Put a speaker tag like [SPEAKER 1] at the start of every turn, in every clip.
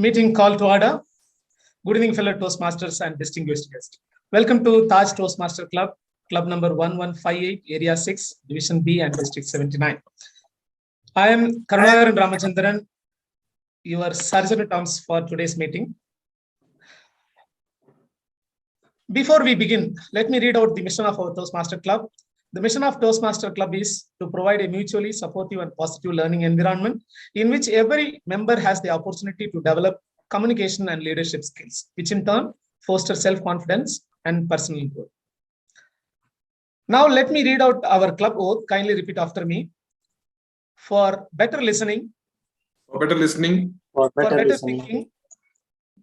[SPEAKER 1] Meeting call to order. Good evening, fellow Toastmasters and distinguished guests. Welcome to Taj Toastmaster Club, club number 1158, area 6, division B and district 79. I am Karunagaran Ramachandran, your surgeon at arms for today's meeting. Before we begin, let me read out the mission of our Toastmaster Club. The mission of Toastmaster Club is to provide a mutually supportive and positive learning environment in which every member has the opportunity to develop communication and leadership skills, which in turn foster self-confidence and personal growth. Now, let me read out our club oath. Kindly repeat after me. For better listening.
[SPEAKER 2] For better listening.
[SPEAKER 1] For better speaking.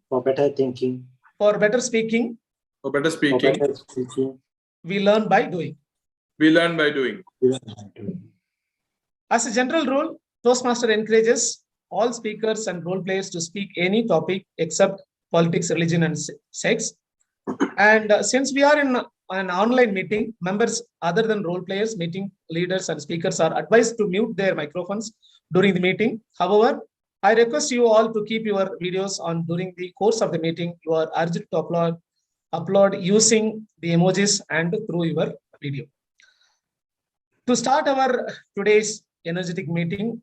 [SPEAKER 3] For better thinking.
[SPEAKER 1] For better speaking.
[SPEAKER 2] For better speaking.
[SPEAKER 1] We learn by doing.
[SPEAKER 2] We learn by doing.
[SPEAKER 1] As a general rule, Toastmaster encourages all speakers and role players to speak any topic except politics, religion, and sex. And since we are in an online meeting, members other than role players, meeting leaders, and speakers are advised to mute their microphones during the meeting. However, I request you all to keep your videos on during the course of the meeting. You are urged to upload using the emojis and through your video. To start our today's energetic meeting,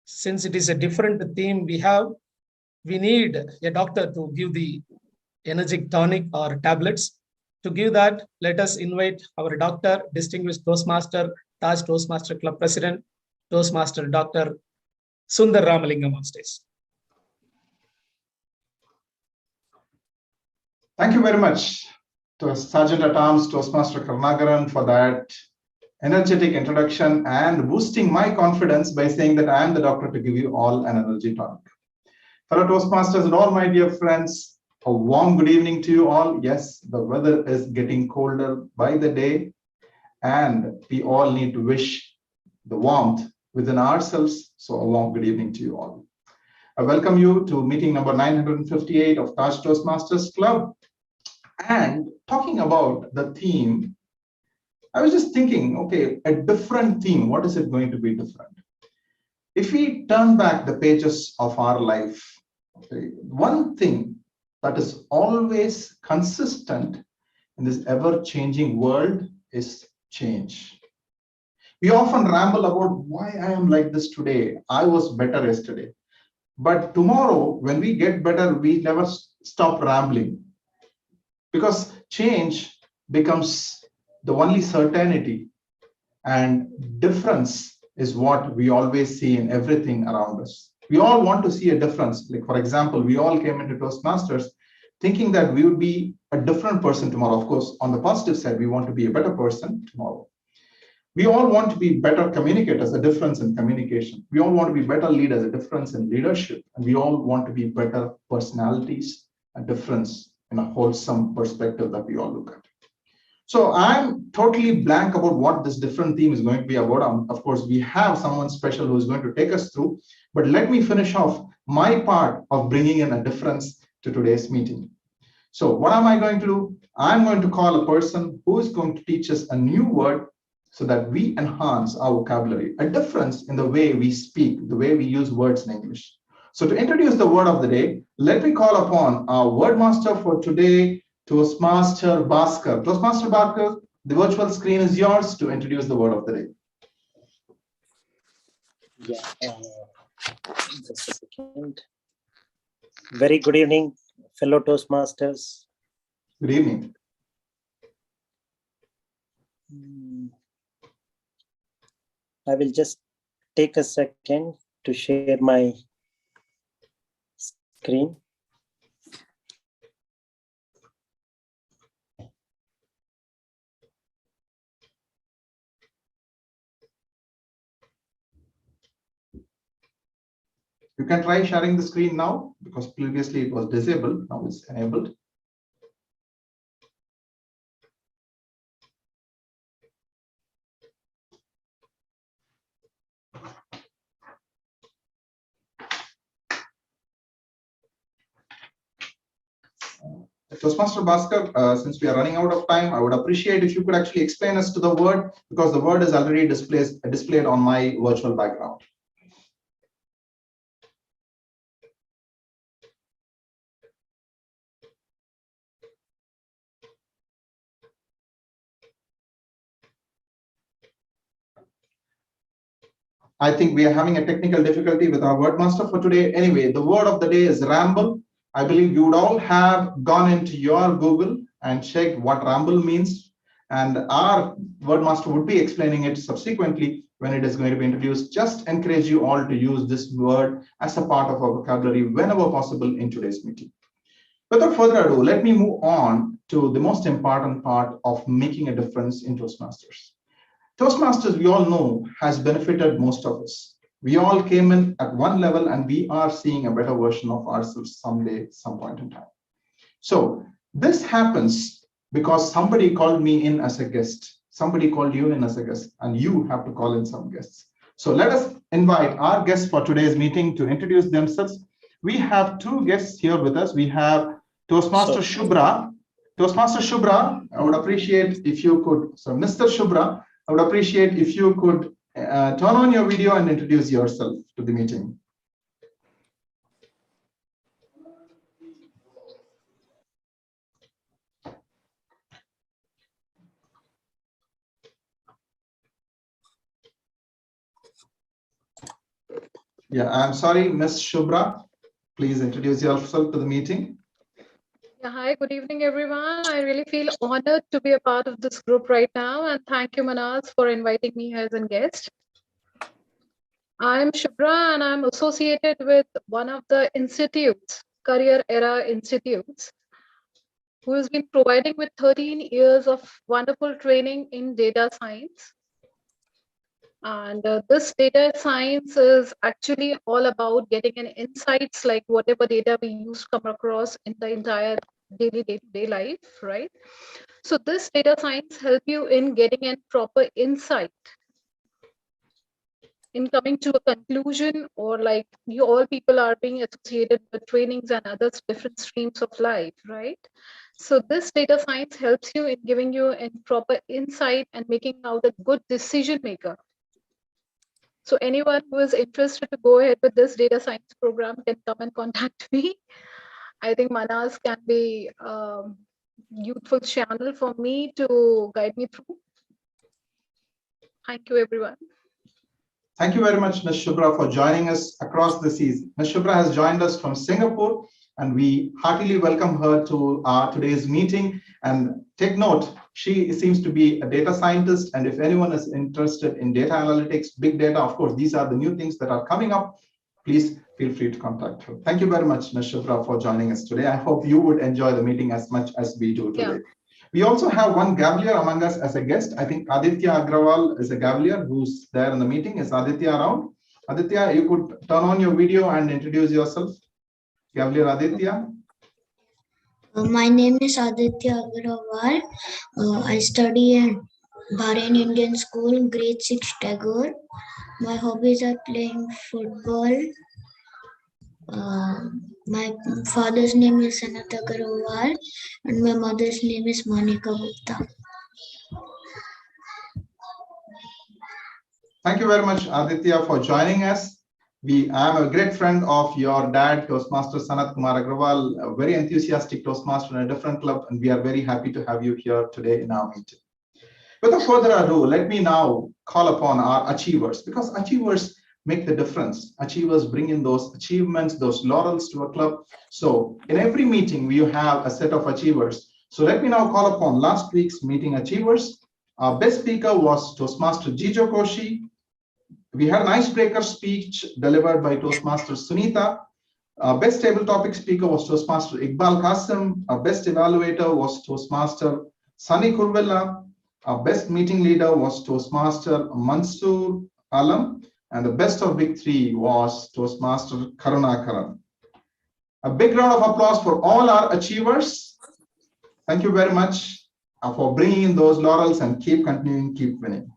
[SPEAKER 1] since it is a different theme we need a doctor to give the energetic tonic or tablets. To give that, let us invite our doctor, distinguished Toastmaster, Taj Toastmaster Club President, Toastmaster Dr. Sundar Ramalingam on stage.
[SPEAKER 4] Thank you very much to Sergeant at Arms Toastmaster Karunagaran for that energetic introduction and boosting my confidence by saying that I am the doctor to give you all an energy tonic. Fellow Toastmasters and all my dear friends, a warm good evening to you all. Yes, the weather is getting colder by the day, and we all need to wish the warmth within ourselves. So a warm good evening to you all. I welcome you to meeting number 958 of Taj Toastmasters Club. And talking about the theme, I was just thinking, okay, a different theme, what is it going to be different? If we turn back the pages of our life, okay, one thing that is always consistent in this ever-changing world is change. We often ramble about why I am like this today. I was better yesterday. But tomorrow, when we get better, we never stop rambling. Because change becomes the only certainty, and difference is what we always see in everything around us. We all want to see a difference. Like, for example, we all came into Toastmasters thinking that we would be a different person tomorrow. Of course, on the positive side, we want to be a better person tomorrow. We all want to be better communicators, a difference in communication. We all want to be better leaders, a difference in leadership. And we all want to be better personalities, a difference in a wholesome perspective that we all look at. So I'm totally blank about what this different theme is going to be about. Of course, we have someone special who is going to take us through, but let me finish off my part of bringing in a difference to today's meeting. So what am I going to do? I'm going to call a person who is going to teach us a new word so that we enhance our vocabulary, a difference in the way we speak, the way we use words in English. So to introduce the word of the day, let me call upon our word master for today, Toastmaster Bhaskar. Toastmaster Bhaskar, the virtual screen is yours to introduce the word of the day.
[SPEAKER 3] Yeah, just a second. Very good evening, fellow Toastmasters.
[SPEAKER 4] Good evening.
[SPEAKER 3] I will just take a second to share my screen.
[SPEAKER 4] You can try sharing the screen now because previously it was disabled. Now it's enabled. Toastmaster Bhaskar, since we are running out of time, I would appreciate if you could actually explain us to the word, because the word is already displayed on my virtual background. I think we are having a technical difficulty with our word master for today. Anyway, the word of the day is ramble. I believe you would all have gone into your Google and checked what ramble means. And our word master would be explaining it subsequently when it is going to be introduced. Just encourage you all to use this word as a part of our vocabulary whenever possible in today's meeting. Without further ado, let me move on to the most important part of making a difference in Toastmasters. Toastmasters, we all know, has benefited most of us. We all came in at one level and we are seeing a better version of ourselves someday, some point in time. So this happens because somebody called me in as a guest. Somebody called you in as a guest, and you have to call in some guests. So let us invite our guests for today's meeting to introduce themselves. We have two guests here with us. We have Toastmaster Shubhra. Toastmaster Shubhra, I would appreciate if you could, so Mr. Shubhra, I would appreciate if you could turn on your video and introduce yourself to the meeting. Yeah, I'm sorry, Ms. Shubhra. Please introduce yourself to the meeting.
[SPEAKER 5] Yeah, hi, good evening, everyone. I really feel honored to be a part of this group right now. And thank you, Manas, for inviting me as a guest. I'm Shubhra, and I'm associated with one of the institutes, Career Era Institutes, who has been providing with 13 years of wonderful training in data science. And this data science is actually all about getting an insights like whatever data we use to come across in the entire daily day-to-day life, right? So this data science help you in getting a proper insight in coming to a conclusion, or like you all people are being associated with trainings and other different streams of life, right? So this data science helps you in giving you a proper insight and making out a good decision maker. So anyone who is interested to go ahead with this data science program can come and contact me. I think Manas can be a useful channel for me to guide me through. Thank you, everyone.
[SPEAKER 4] Thank you very much, Ms. Shubhra, for joining us across the seas. Ms. Shubhra has joined us from Singapore, and we heartily welcome her to today's meeting. And take note, she seems to be a data scientist. And if anyone is interested in data analytics, big data, of course, these are the new things that are coming up. Please feel free to contact her. Thank you very much, Ms. Shubhra, for joining us today. I hope you would enjoy the meeting as much as we do today. Yeah. We also have one Gavalier among us as a guest. I think Aditya Agrawal is a Gavalier who's there in the meeting. Is Aditya around? Aditya, you could turn on your video and introduce yourself. Gavalier Aditya.
[SPEAKER 6] My name is Aditya Agrawal. I study in Bahrain Indian School, grade 6 Tagore. My hobbies are playing football. My father's name is Sanat Agrawal and my mother's name is Monica Gupta.
[SPEAKER 4] Thank you very much, Aditya, for joining us. I am a great friend of your dad, Toastmaster Sanat Kumar Agrawal, a very enthusiastic Toastmaster in a different club, and we are very happy to have you here today in our meeting. Without further ado, let me now call upon our achievers, because achievers make the difference. Achievers bring in those achievements, those laurels to a club. So in every meeting, we have a set of achievers. So let me now call upon last week's meeting achievers. Our best speaker was Toastmaster Jijo Koshi. We had an icebreaker speech delivered by Toastmaster Sunita. Our best table topic speaker was Toastmaster Iqbal Qasim. Our best evaluator was Toastmaster Sunny Kurvella. Our best meeting leader was Toastmaster Mansoor Alam. And the best of big three was Toastmaster Karuna Karan. A big round of applause for all our achievers. Thank you very much for bringing in those laurels and keep continuing, keep winning.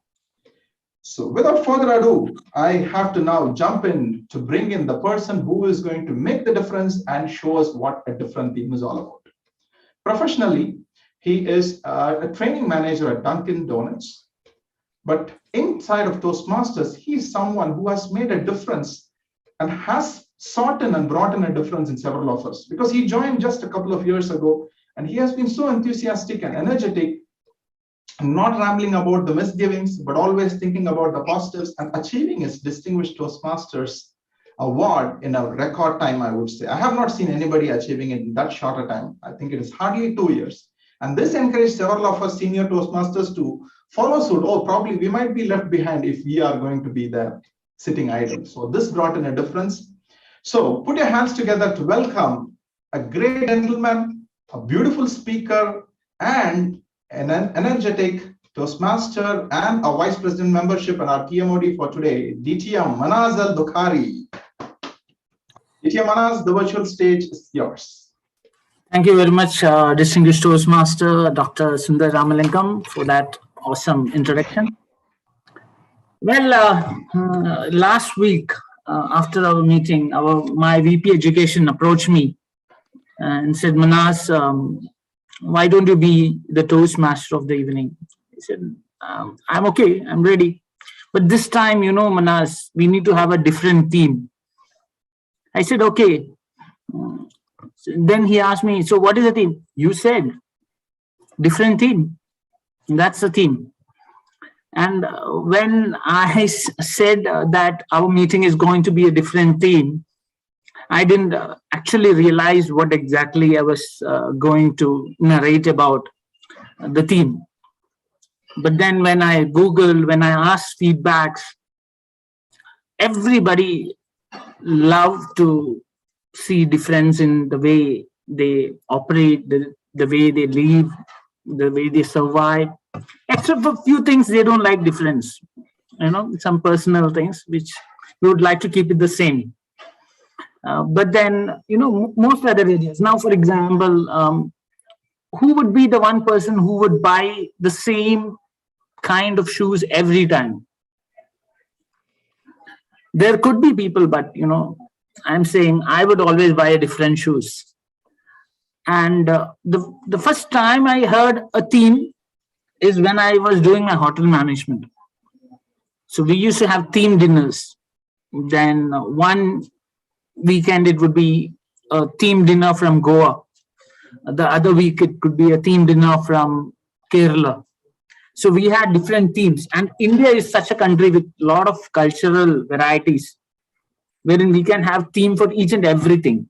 [SPEAKER 4] So without further ado, I have to now jump in to bring in the person who is going to make the difference and show us what a different team is all about. Professionally, he is a training manager at Dunkin' Donuts. But inside of Toastmasters, he's someone who has made a difference and has sought in and brought in a difference in several of us, because he joined just a couple of years ago and he has been so enthusiastic and energetic not rambling about the misgivings, but always thinking about the positives and achieving his Distinguished Toastmasters award in a record time, I would say. I have not seen anybody achieving it in that short a time. I think it is hardly 2 years. And this encouraged several of us senior Toastmasters to follow suit. Oh, probably we might be left behind if we are going to be there sitting idle. So this brought in a difference. So put your hands together to welcome a great gentleman, a beautiful speaker, and an energetic Toastmaster and a Vice President membership in our TMOD for today, DTM Manaz Al-Bukhari. DTM Manaz, the virtual stage is yours.
[SPEAKER 7] Thank you very much, distinguished Toastmaster Dr. Sundar Ramalingam, for that awesome introduction. Well, last week after our meeting, my VP Education approached me and said, Manaz, why don't you be the Toastmaster of the evening? He said, I'm okay, I'm ready. But this time, you know, Manaz, we need to have a different theme. I said, okay. Then he asked me, so what is the theme? You said, different theme. That's the theme. And when I said that our meeting is going to be a different theme, I didn't actually realize what exactly I was going to narrate about the theme. But then when I Googled, when I asked feedbacks, everybody loved to see difference in the way they operate, the way they live, the way they survive. Except for a few things, they don't like difference. You know, some personal things which we would like to keep it the same. But then, you know, most other areas. Now, for example, who would be the one person who would buy the same kind of shoes every time? There could be people, but, you know, I'm saying I would always buy different shoes. And the first time I heard a theme is when I was doing my hotel management. So we used to have theme dinners. Then one weekend it would be a theme dinner from Goa. The other week it could be a theme dinner from Kerala. So we had different themes. And India is such a country with a lot of cultural varieties, wherein we can have theme for each and everything.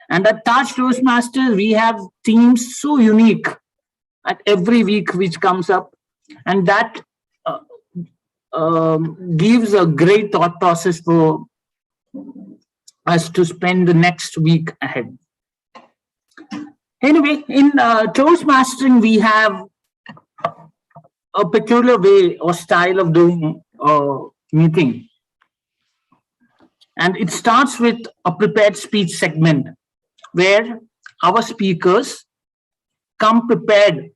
[SPEAKER 7] And at Taj Toastmasters, we have themes so unique at every week which comes up. And that gives a great thought process for us to spend the next week ahead. Anyway, in Toastmastering, we have a peculiar way or style of doing meeting. And it starts with a prepared speech segment where our speakers come prepared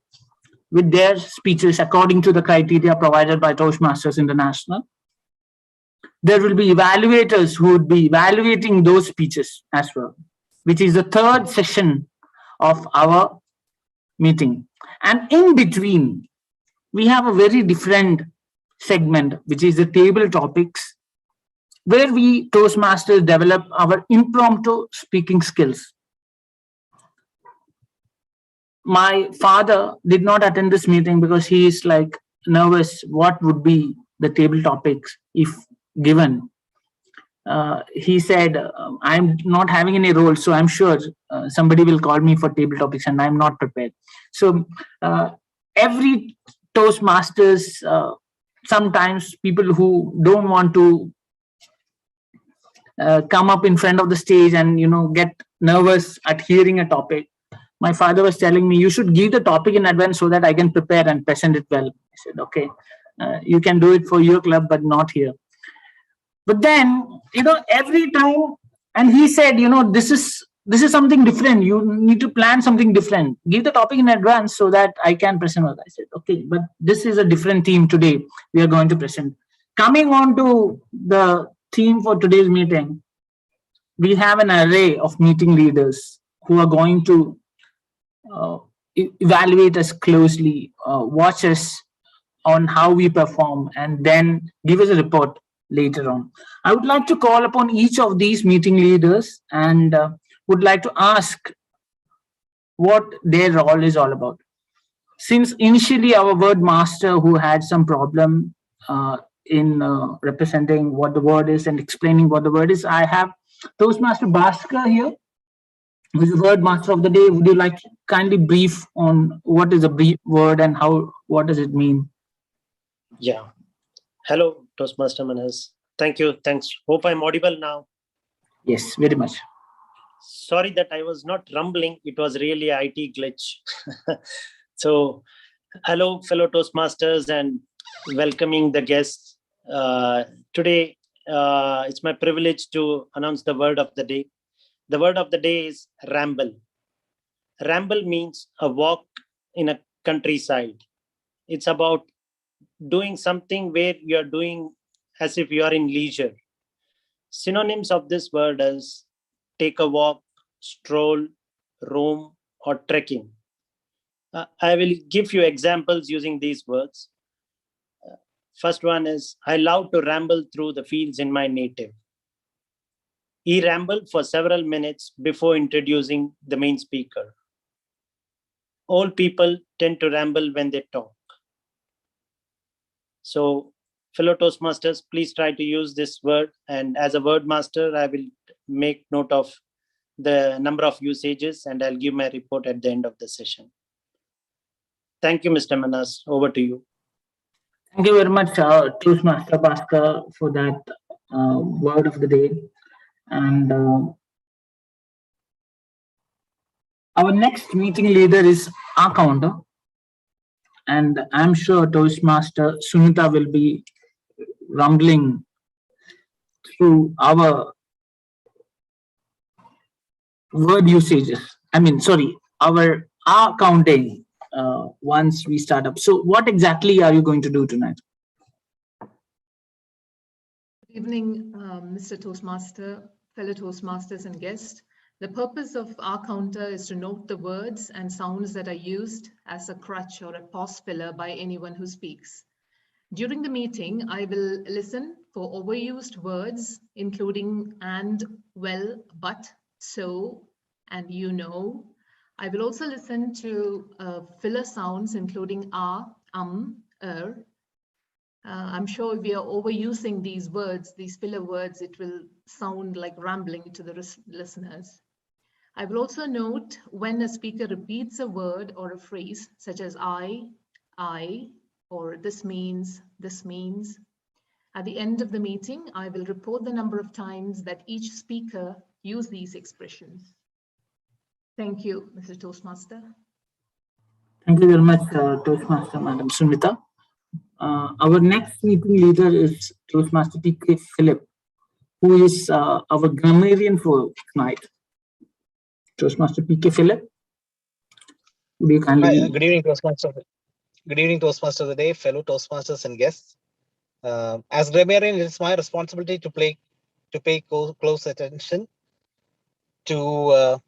[SPEAKER 7] with their speeches according to the criteria provided by Toastmasters International. There will be evaluators who would be evaluating those speeches as well, which is the third session of our meeting. And in between, we have a very different segment, which is the table topics, where we Toastmasters develop our impromptu speaking skills. My father did not attend this meeting because he is like nervous what would be the table topics if given. He said, I'm not having any role, so I'm sure somebody will call me for table topics and I'm not prepared. So every Toastmasters, sometimes people who don't want to come up in front of the stage and, you know, get nervous at hearing a topic. My father was telling me, you should give the topic in advance so that I can prepare and present it well. I said, okay, you can do it for your club, but not here. But then, you know, every time, and he said, you know, this is something different. You need to plan something different. Give the topic in advance so that I can present it. I said, okay, but this is a different theme today we are going to present. Coming on to the theme for today's meeting, we have an array of meeting leaders who are going to evaluate us closely, watch us on how we perform, and then give us a report later on. I would like to call upon each of these meeting leaders and would like to ask what their role is all about. since initially our word master who had some problem in representing what the word is and explaining what the word is, I have Toastmaster Bhaskar here, who is the word master of the day. Would you like to kindly brief on what is a brief word and what does it mean?
[SPEAKER 3] Yeah. Hello, Toastmaster Manas. Thank you. Thanks. Hope I'm audible now.
[SPEAKER 7] Yes, very much.
[SPEAKER 3] Sorry that I was not rumbling. It was really an IT glitch. So, hello, fellow Toastmasters, and welcoming the guests. Today, it's my privilege to announce the word of the day. The word of the day is ramble. Ramble means a walk in a countryside. It's about doing something where you're doing as if you are in leisure. Synonyms of this word is take a walk, stroll, roam, or trekking. I will give you examples using these words. First one is, I love to ramble through the fields in my native. He rambled for several minutes before introducing the main speaker. All people tend to ramble when they talk. So, fellow Toastmasters, please try to use this word. And as a word master, I will make note of the number of usages and I'll give my report at the end of the session. Thank you, Mr. Manas. Over to you.
[SPEAKER 7] Thank you very much, Toastmaster Bhaskar, for that word of the day. And our next meeting leader is our counter. And I'm sure Toastmaster Sunita will be rumbling through our word usages. Our counting once we start up. So what exactly are you going to do tonight?
[SPEAKER 8] Good evening, Mr. Toastmaster, fellow Toastmasters and guests. The purpose of our counter is to note the words and sounds that are used as a crutch or a pause filler by anyone who speaks. During the meeting, I will listen for overused words, including and, well, but, so, and you know. I will also listen to filler sounds, including I'm sure if we are overusing these words, these filler words, it will sound like rambling to the listeners. I will also note when a speaker repeats a word or a phrase, such as I, or this means. At the end of the meeting, I will report the number of times that each speaker used these expressions. Thank you, Mr. Toastmaster.
[SPEAKER 7] Thank you very much, Toastmaster Madam Sunita. Our next meeting leader is Toastmaster P.K. Philip, who is our grammarian for tonight. Toastmaster P.K. Philip, would you kindly...
[SPEAKER 9] Hi, good evening, Toastmaster. Good evening, Toastmaster of the day, fellow Toastmasters and guests. As grammarian, it is my responsibility to pay close attention to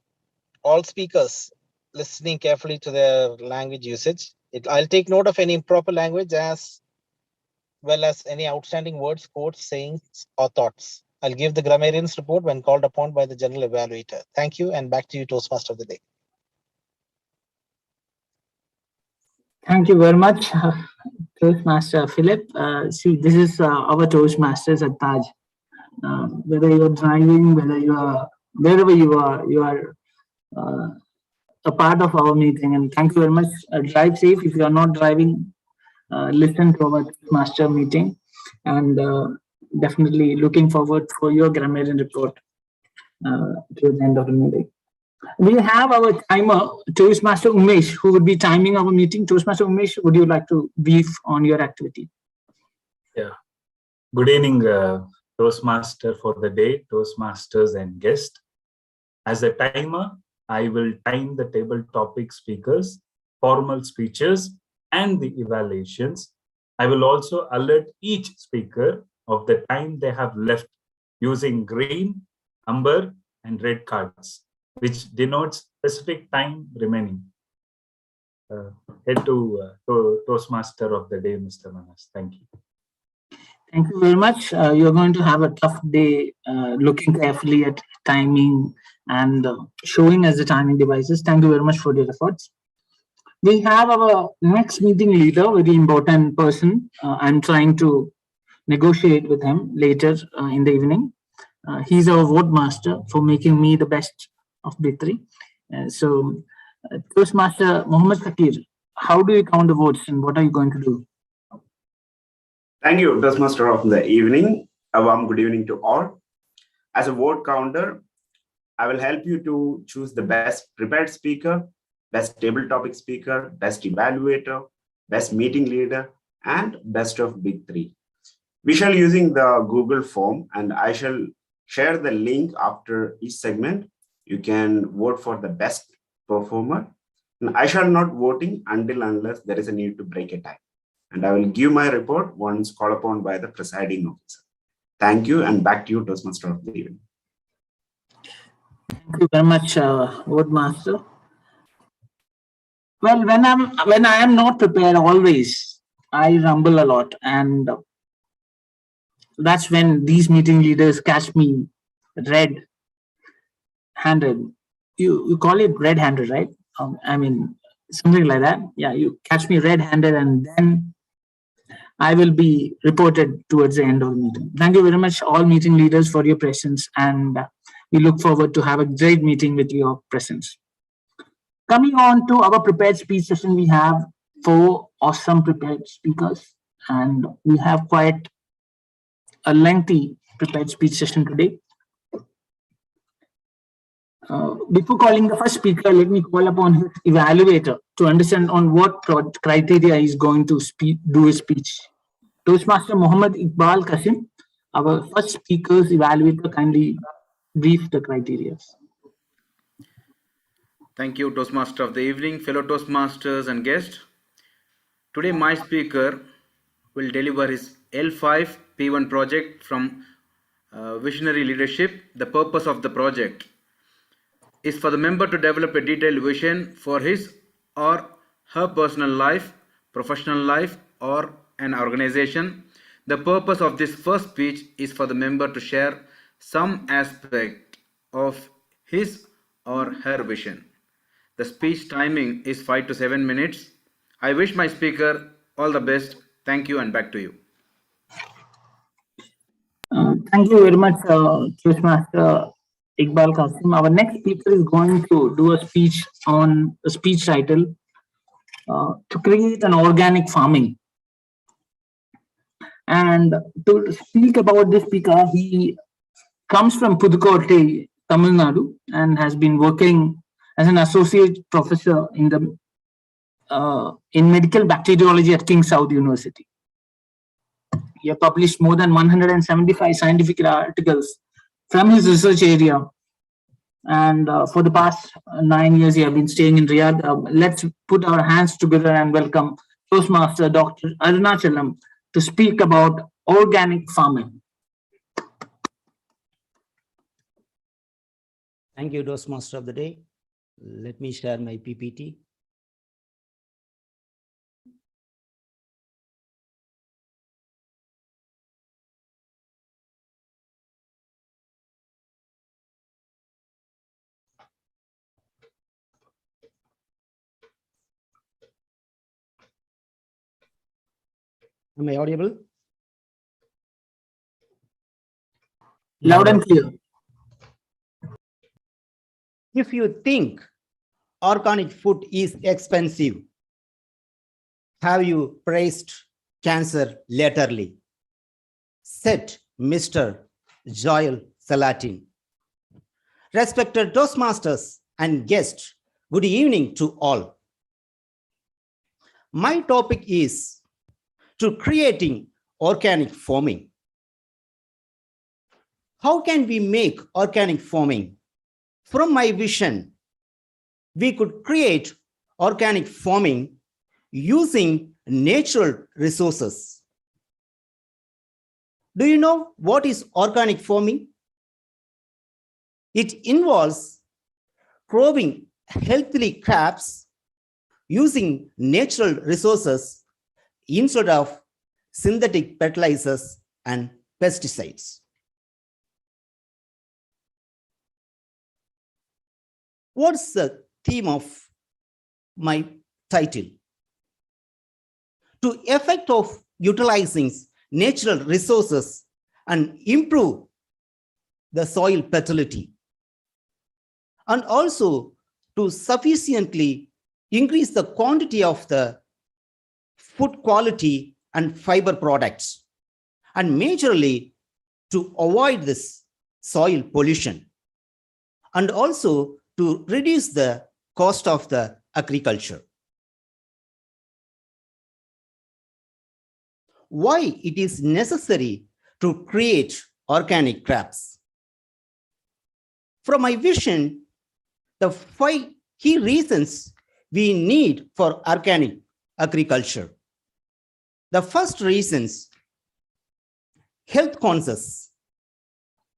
[SPEAKER 9] all speakers, listening carefully to their language usage. I'll take note of any improper language as well as any outstanding words, quotes, sayings, or thoughts. I'll give the grammarian's report when called upon by the general evaluator. Thank you, and back to you, Toastmaster of the day.
[SPEAKER 7] Thank you very much, Toastmaster Philip. See, this is our Toastmasters at Taj. Whether you're driving, whether you are wherever you are a part of our meeting. And thank you very much. Drive safe. If you are not driving, listen to our Toastmaster meeting, and definitely looking forward for your grammarian report to the end of the meeting. We have our timer, Toastmaster Umesh, who would be timing our meeting. Toastmaster Umesh, would you like to brief on your activity?
[SPEAKER 10] Yeah. Good evening, Toastmaster for the day, Toastmasters and guests. As a timer, I will time the table topic speakers, formal speeches, and the evaluations. I will also alert each speaker of the time they have left using green, amber, and red cards, which denotes specific time remaining. Head to Toastmaster of the day, Mr. Manas. Thank you.
[SPEAKER 7] Thank you very much. You're going to have a tough day looking carefully at timing and showing us the timing devices. Thank you very much for your efforts. we have our next meeting leader, very important person. I'm trying to negotiate with him later in the evening. He's our vote master for making me the best of the three. Toastmaster Mohammed Fakir, how do you count the votes and what are you going to do?
[SPEAKER 11] Thank you, Toastmaster of the evening. A warm good evening to all. As a vote counter, I will help you to choose the best prepared speaker, best table topic speaker, best evaluator, best meeting leader, and best of big three. We shall using the Google form, and I shall share the link after each segment. You can vote for the best performer. And I shall not voting unless there is a need to break a tie. And I will give my report once called upon by the presiding officer. Thank you, and back to you, Toastmaster of the evening.
[SPEAKER 7] Thank you very much, vote master. Well, when I am not prepared, always I rumble a lot, and that's when these meeting leaders catch me red-handed. You call it red-handed, right? I mean, something like that. Yeah, you catch me red-handed, and then I will be reported towards the end of the meeting. Thank you very much, all meeting leaders, for your presence, and we look forward to have a great meeting with your presence. Coming on to our prepared speech session, we have 4 awesome prepared speakers, and we have quite a lengthy prepared speech session today. Before calling the first speaker, let me call upon his evaluator to understand on what criteria he is going to do his speech. Toastmaster Muhammad Iqbal Qasim, our first speaker's evaluator, kindly brief the criteria.
[SPEAKER 12] Thank you, Toastmaster of the evening, fellow Toastmasters and guests. Today, my speaker will deliver his L5 P1 project from Visionary Leadership. The purpose of the project is for the member to develop a detailed vision for his or her personal life, professional life, or an organization. The purpose of this first speech is for the member to share some aspect of his or her vision. The speech timing is 5 to 7 minutes. I wish my speaker all the best. Thank you, and back to you.
[SPEAKER 7] Thank you very much, Toastmaster Iqbal Qasim. Our next speaker is going to do a speech on a speech title, to create an organic farming. And to speak about this speaker, he comes from Pudukkottai, Tamil Nadu, and has been working as an associate professor in medical bacteriology at King Saud University. He has published more than 175 scientific articles from his research area. And for the past 9 years, he has been staying in Riyadh. Let's put our hands together and welcome Toastmaster Dr. Arunachalam to speak about organic farming.
[SPEAKER 13] Thank you, Toastmaster of the day. Let me share my PPT. Am I audible?
[SPEAKER 7] Loud and clear.
[SPEAKER 13] If you think organic food is expensive, have you praised cancer latterly? Said Mr. Joel Salatin. Respected Toastmasters and guests, good evening to all. My topic is to creating organic farming. How can we make organic farming? From my vision, we could create organic farming using natural resources. Do you know what is organic farming? It involves growing healthy crops using natural resources instead of synthetic fertilizers and pesticides. What's the theme of my title. To effect of utilizing natural resources and improve the soil fertility, and also to sufficiently increase the quantity of the food quality and fiber products, and majorly to avoid this soil pollution, and also to reduce the cost of the agriculture. Why it is necessary to create organic crops? From my vision, the 5 key reasons we need for organic agriculture. The first reasons, health conscious.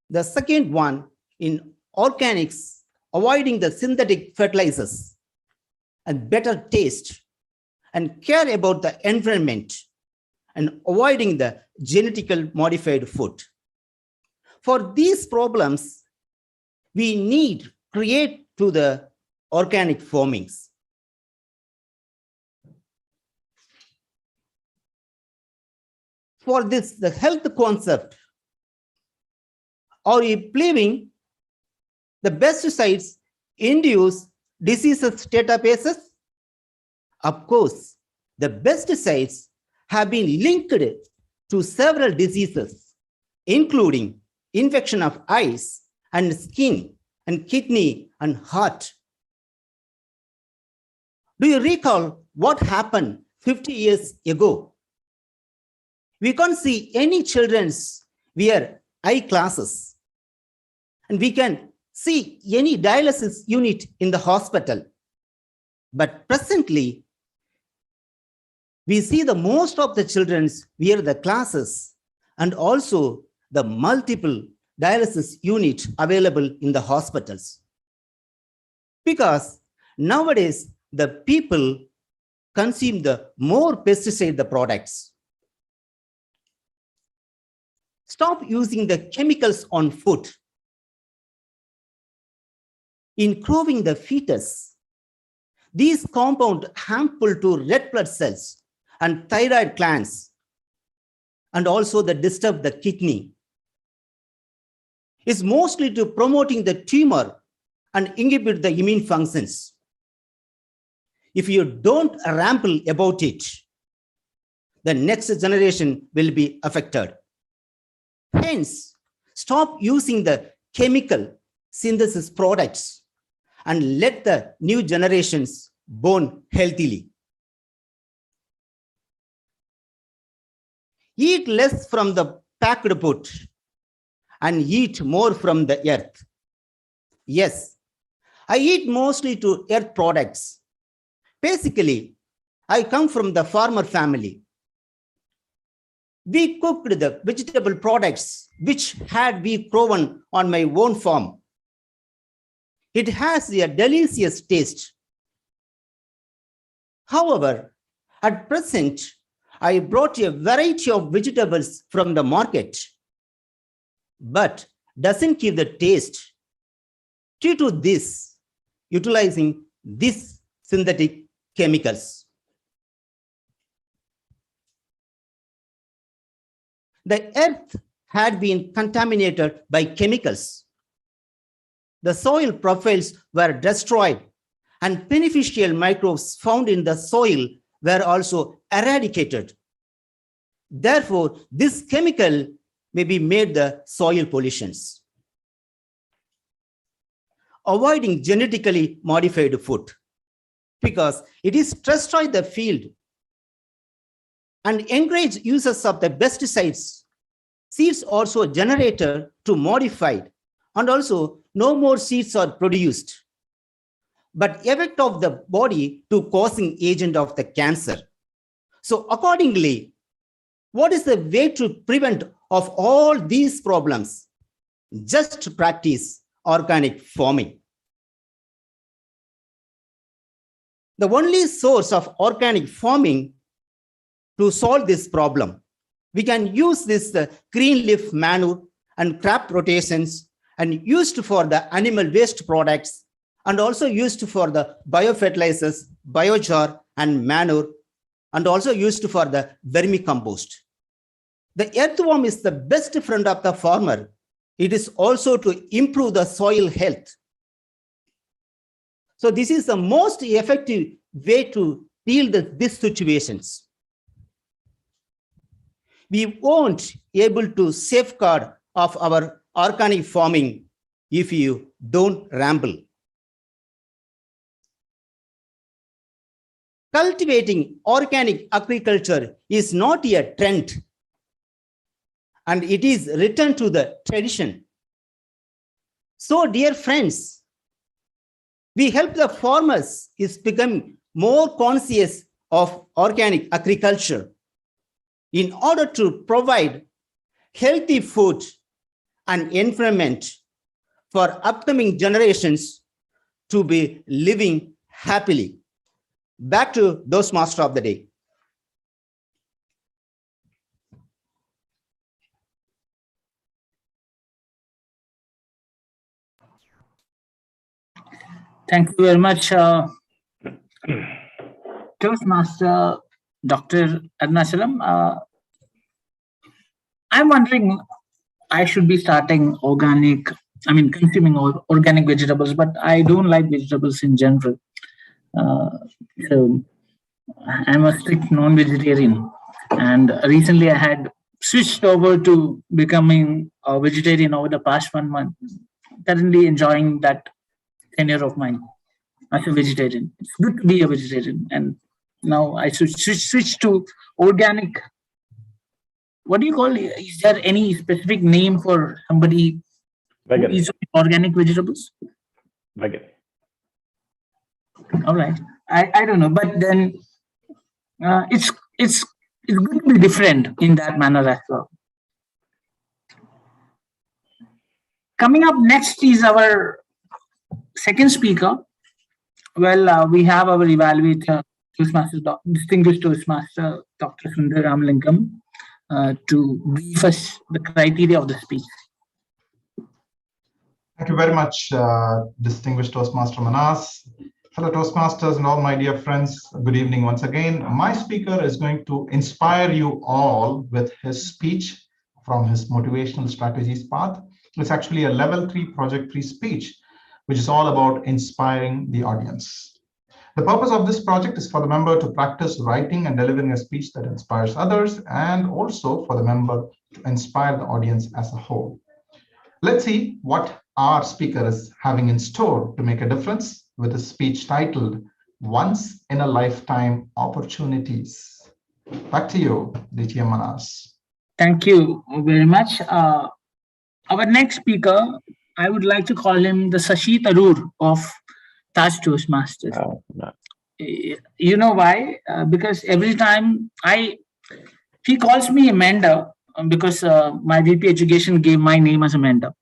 [SPEAKER 13] The second one, in organics, avoiding the synthetic fertilizers and better taste and care about the environment and avoiding the genetically modified food. For these problems, we need create to the organic farmings. For this, the health concept, are we believing the pesticides induce diseases databases? Of course, the pesticides have been linked to several diseases, including infection of eyes and skin and kidney and heart. Do you recall what happened 50 years ago? We can't see any children's wear eyeglasses, and we can see any dialysis unit in the hospital. But presently, we see the most of the children wear the glasses and also the multiple dialysis unit available in the hospitals. Because nowadays, the people consume the more pesticide products. Stop using the chemicals on food. In growing the fetus, these compounds harmful to red blood cells and thyroid glands, and also the disturb the kidney. Is mostly to promoting the tumor and inhibit the immune functions. If you don't ramble about it, the next generation will be affected. Hence, stop using the chemical synthesis products and let the new generations born healthily. Eat less from the packed food and eat more from the earth. Yes, I eat mostly to earth products. Basically, I come from the farmer family. We cooked the vegetable products which had been grown on my own farm. It has a delicious taste. However, at present, I brought a variety of vegetables from the market, but doesn't give the taste due to this, utilizing these synthetic chemicals. The earth had been contaminated by chemicals. The soil profiles were destroyed and beneficial microbes found in the soil were also eradicated. Therefore, this chemical may be made the soil pollutions. Avoiding genetically modified food because it is destroy the field and encourage users of the pesticides. Seeds also generated to modified and also no more seeds are produced. But effect of the body to causing agent of the cancer. So accordingly, what is the way to prevent of all these problems? Just practice organic farming. The only source of organic farming to solve this problem, we can use this green leaf manure and crop rotations and used for the animal waste products and also used for the biofertilizers, biochar and manure, and also used for the vermicompost. The earthworm is the best friend of the farmer. It is also to improve the soil health. So this is the most effective way to deal with these situations. We won't able to safeguard of our organic farming if you don't ramble. Cultivating organic agriculture is not a trend, and it is returned to the tradition. So, dear friends, we help the farmers is becoming more conscious of organic agriculture in order to provide healthy food and environment for upcoming generations to be living happily. Back to Toastmaster of the day.
[SPEAKER 7] Thank you very much, Toastmaster Dr. Arunachalam. I'm wondering, I should be starting consuming organic vegetables, but I don't like vegetables in general. So I'm a strict non-vegetarian, and recently I had switched over to becoming a vegetarian over the past 1 month. Currently enjoying that tenure of mine as a vegetarian. It's good to be a vegetarian, and now I switch to organic. What do you call it? Is there any specific name for somebody who eats organic vegetables?
[SPEAKER 14] Vegan.
[SPEAKER 7] All right. I don't know, but then it's good to be different in that manner as well. Coming up next is our second speaker. Well, we have our evaluator, distinguished Toastmaster, Dr. Sundar Ramalingam, to brief us the criteria of the speech.
[SPEAKER 4] Thank you very much, distinguished Toastmaster Manas. Fellow Toastmasters and all my dear friends, good evening once again. My speaker is going to inspire you all with his speech from his motivational strategies path. It's actually a level 3 project 3 speech, which is all about inspiring the audience. The purpose of this project is for the member to practice writing and delivering a speech that inspires others, and also for the member to inspire the audience as a whole. Let's see what our speaker is having in store to make a difference with a speech titled Once in a Lifetime Opportunities. Back to you, DTM Manas.
[SPEAKER 7] Thank you very much. Our next speaker, I would like to call him the Sashi Tharoor of Taj Toastmasters.
[SPEAKER 14] No.
[SPEAKER 7] You know why? Because every time he calls me a mentor, because my VP Education gave my name as a mentor.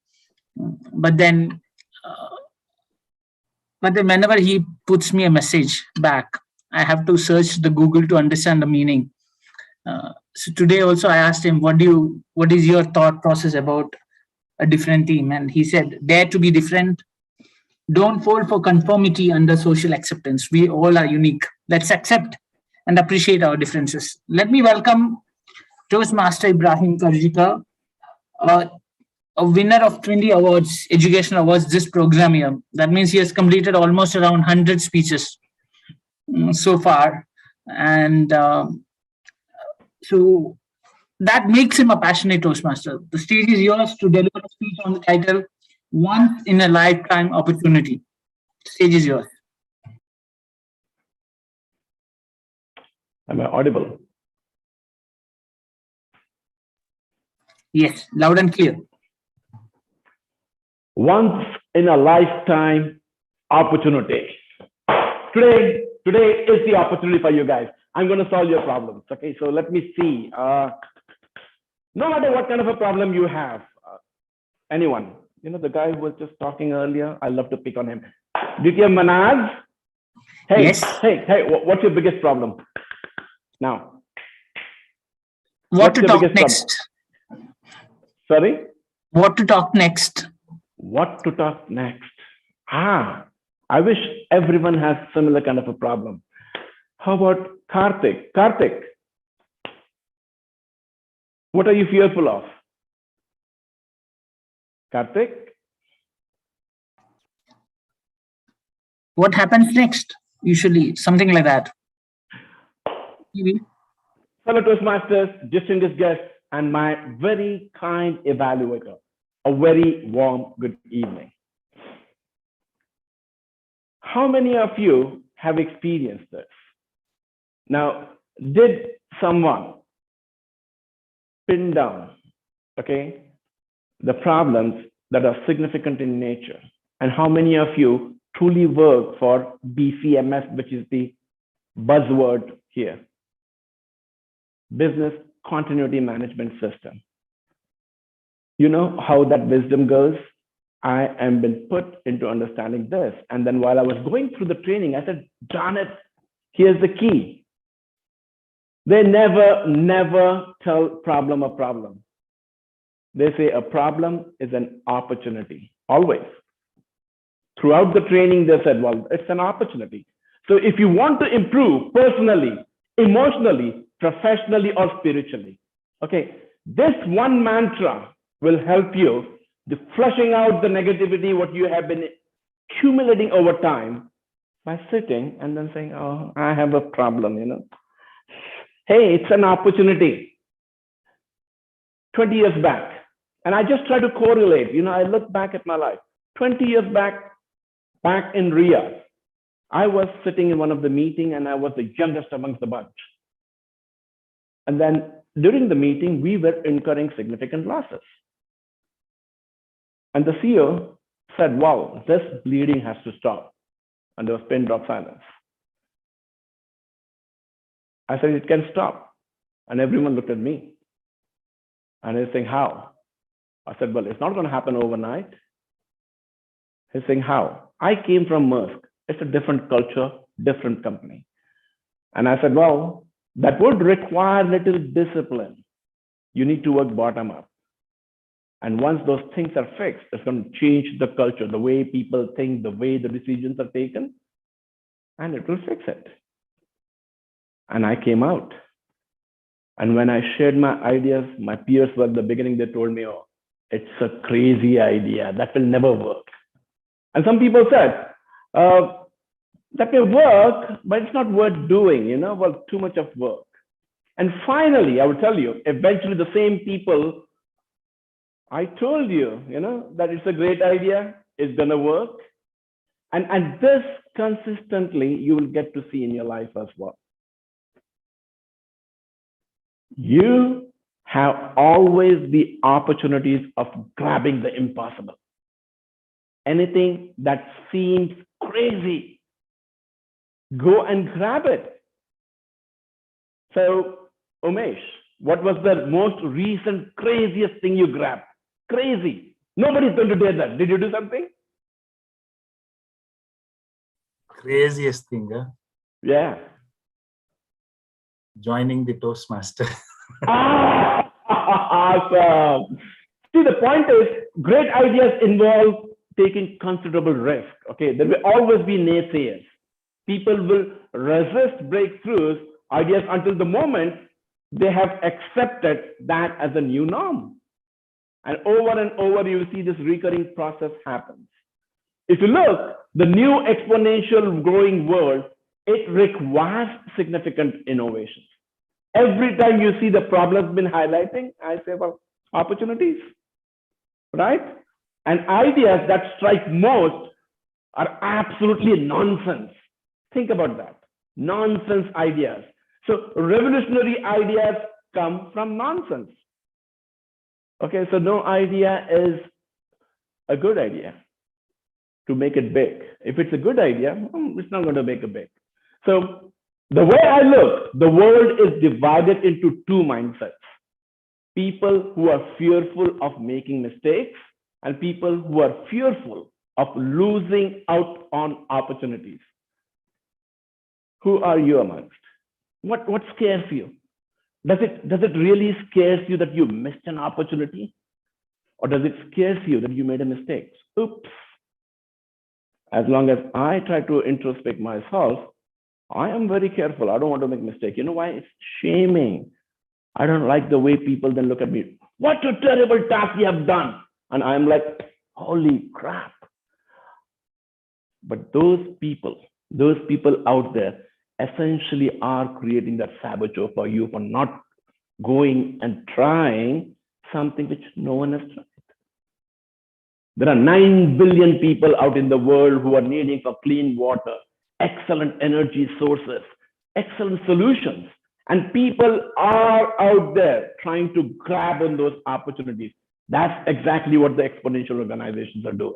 [SPEAKER 7] But then whenever he puts me a message back, I have to search the Google to understand the meaning. So today also I asked him, what is your thought process about a different team? And he said, dare to be different. Don't fall for conformity under social acceptance. We all are unique. Let's accept and appreciate our differences. Let me welcome Toastmaster Ibrahim Karjika, a winner of 20 awards, educational awards this program year. That means he has completed almost around 100 speeches so far. And so that makes him a passionate Toastmaster. The stage is yours to deliver a speech on the title, Once in a Lifetime Opportunity. The stage is yours.
[SPEAKER 14] Am I audible?
[SPEAKER 7] Yes, loud and clear.
[SPEAKER 14] Once in a lifetime opportunity. Today is the opportunity for you guys. I'm going to solve your problems. Okay, so let me see. No matter what kind of a problem you have, anyone, the guy who was just talking earlier, I love to pick on him. Ditya Manaz. Hey,
[SPEAKER 7] yes.
[SPEAKER 14] Hey, what's your biggest problem now?
[SPEAKER 7] What to talk next?
[SPEAKER 14] Problem? Sorry?
[SPEAKER 7] What to talk next?
[SPEAKER 14] What to talk next? I wish everyone has similar kind of a problem. How about Karthik? Karthik, what are you fearful of? Karthik?
[SPEAKER 7] What happens next? Usually, something like that.
[SPEAKER 14] Fellow Toastmasters, distinguished guests, and my very kind evaluator, a very warm good evening. How many of you have experienced this? Now, did someone pin down, okay, the problems that are significant in nature? And how many of you truly work for BCMS, which is the buzzword here? Business Continuity Management System. You know how that wisdom goes? I am been put into understanding this. And then while I was going through the training, I said, darn it, here's the key. They never tell problem a problem. They say a problem is an opportunity, always. Throughout the training, they said, well, it's an opportunity. So if you want to improve personally, emotionally, professionally, or spiritually, okay, this one mantra will help you to flushing out the negativity, what you have been accumulating over time by sitting and then saying, oh, I have a problem, you know. Hey, it's an opportunity. 20 years back, and I just try to correlate, you know, I look back at my life. 20 years back in Riyadh, I was sitting in one of the meetings and I was the youngest amongst the bunch. And then during the meeting, we were incurring significant losses. And the CEO said, wow, this bleeding has to stop. And there was pin drop silence. I said, it can stop. And everyone looked at me. And he's saying, how? I said, well, it's not going to happen overnight. He's saying, how? I came from Maersk. It's a different culture, different company. And I said, well, that would require little discipline. You need to work bottom up. And once those things are fixed, it's going to change the culture, the way people think, the way the decisions are taken, and it will fix it. And I came out. And when I shared my ideas, my peers were at the beginning, they told me, oh, it's a crazy idea. That will never work. And some people said, that may work, but it's not worth doing, you know, well, too much of work. And finally, I will tell you, eventually the same people, I told you, you know, that it's a great idea, it's going to work. And this consistently, you will get to see in your life as well. You have always the opportunities of grabbing the impossible. Anything that seems crazy, go and grab it. So, Umesh, what was the most recent craziest thing you grabbed? Crazy. Nobody's going to do that. Did you do something?
[SPEAKER 10] Craziest thing, huh?
[SPEAKER 14] Yeah.
[SPEAKER 10] Joining the Toastmaster.
[SPEAKER 14] Awesome. See, the point is, great ideas involve taking considerable risk. Okay, there will always be naysayers. People will resist breakthroughs, ideas until the moment they have accepted that as a new norm. And over, you will see this recurring process happens. If you look, the new exponential growing world, it requires significant innovations. Every time you see the problems been highlighting, I say, well, opportunities, right? And ideas that strike most are absolutely nonsense. Think about that. Nonsense ideas. So revolutionary ideas come from nonsense. Okay, so no idea is a good idea to make it big. If it's a good idea, it's not going to make it big. So the way I look, the world is divided into two mindsets. People who are fearful of making mistakes and people who are fearful of losing out on opportunities. Who are you amongst? What scares you? Does it really scares you that you missed an opportunity? Or does it scares you that you made a mistake? Oops. As long as I try to introspect myself, I am very careful. I don't want to make mistake. You know why? It's shaming. I don't like the way people then look at me. What a terrible task you have done. And I'm like, holy crap. But those people out there essentially are creating that saboteur for you for not going and trying something which no one has tried. There are 9 billion people out in the world who are needing for clean water, excellent energy sources, excellent solutions. And people are out there trying to grab on those opportunities. That's exactly what the exponential organizations are doing.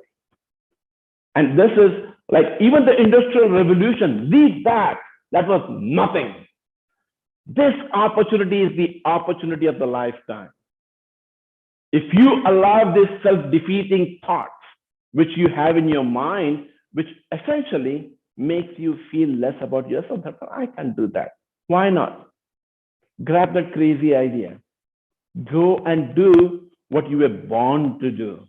[SPEAKER 14] And this is like even the Industrial Revolution, lead that was nothing. This opportunity is the opportunity of the lifetime. If you allow this self-defeating thoughts, which you have in your mind, which essentially makes you feel less about yourself, that I can do that. Why not? Grab that crazy idea. Go and do what you were born to do.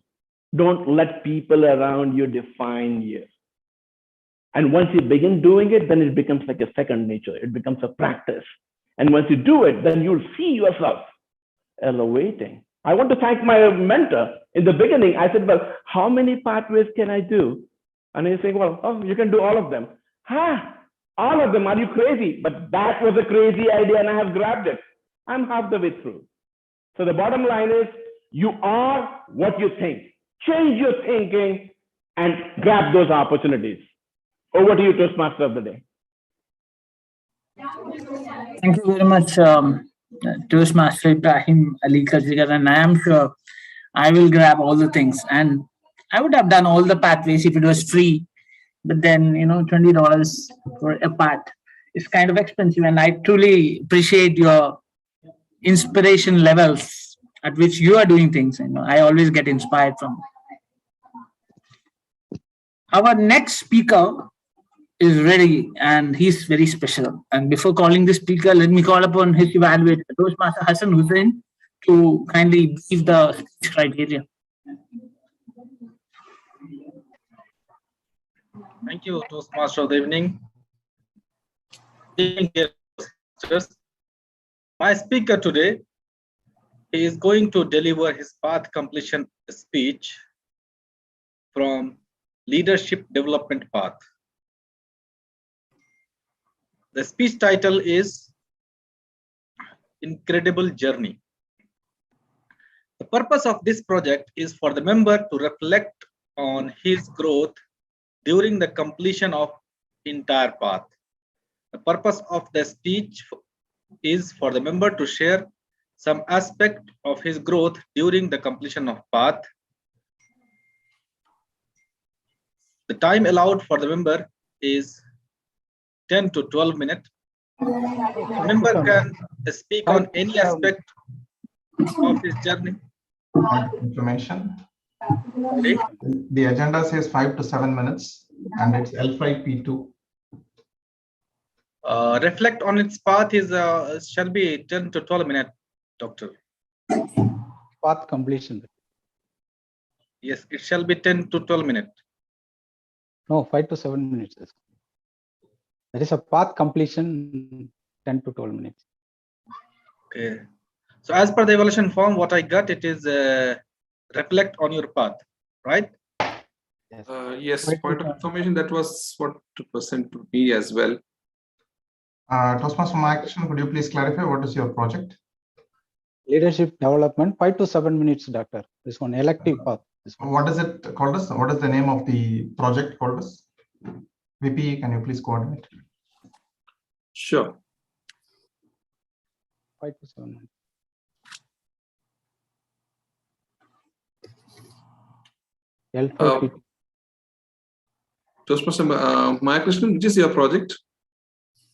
[SPEAKER 14] Don't let people around you define you. And once you begin doing it, then it becomes like a second nature. It becomes a practice. And once you do it, then you'll see yourself elevating. I want to thank my mentor. In the beginning, I said, well, how many pathways can I do? And he's saying, well, oh, you can do all of them. All of them, are you crazy? But that was a crazy idea and I have grabbed it. I'm half the way through. So the bottom line is, you are what you think. Change your thinking and grab those opportunities. Over to you, Toastmaster of the day.
[SPEAKER 7] Thank you very much, Toastmaster Ibrahim Ali Kajigar, and I am sure I will grab all the things. And I would have done all the pathways if it was free. But then, $20 for a path is kind of expensive. And I truly appreciate your inspiration levels at which you are doing things. I always get inspired from. Our next speaker is ready and he's very special. And before calling the speaker, let me call upon his evaluator, Toastmaster Hassan Hussain, to kindly brief the speech criteria.
[SPEAKER 15] Thank you, Toastmaster of the evening. My speaker today is going to deliver his path completion speech from Leadership Development Path. The speech title is Incredible Journey. The purpose of this project is for the member to reflect on his growth during the completion of entire path. The purpose of the speech is for the member to share some aspect of his growth during the completion of path. The time allowed for the member is 10 to 12 minutes. The member can speak on any aspect of his journey.
[SPEAKER 4] Information.
[SPEAKER 15] Okay.
[SPEAKER 4] The agenda says 5 to 7 minutes and it's L5P2.
[SPEAKER 15] Reflect on its path is shall be 10 to 12 minutes, Doctor.
[SPEAKER 16] Path completion.
[SPEAKER 15] Yes, it shall be 10 to 12 minutes.
[SPEAKER 16] No, 5 to 7 minutes. There is a path completion 10 to 12 minutes.
[SPEAKER 15] Okay. So as per the evaluation form, what I got, it is reflect on your path, right?
[SPEAKER 16] Yes.
[SPEAKER 2] Yes, point of information, that was what to present to me as well.
[SPEAKER 4] Toastmaster Mike, could you please clarify what is your project?
[SPEAKER 16] Leadership development, 5 to 7 minutes, Doctor. This one, elective path.
[SPEAKER 4] What is it called us? What is the name of the project called us? VP, can you please coordinate?
[SPEAKER 2] Sure.
[SPEAKER 16] 5 to 7 minutes.
[SPEAKER 2] Toastmaster Maya Krishnan, which is your project?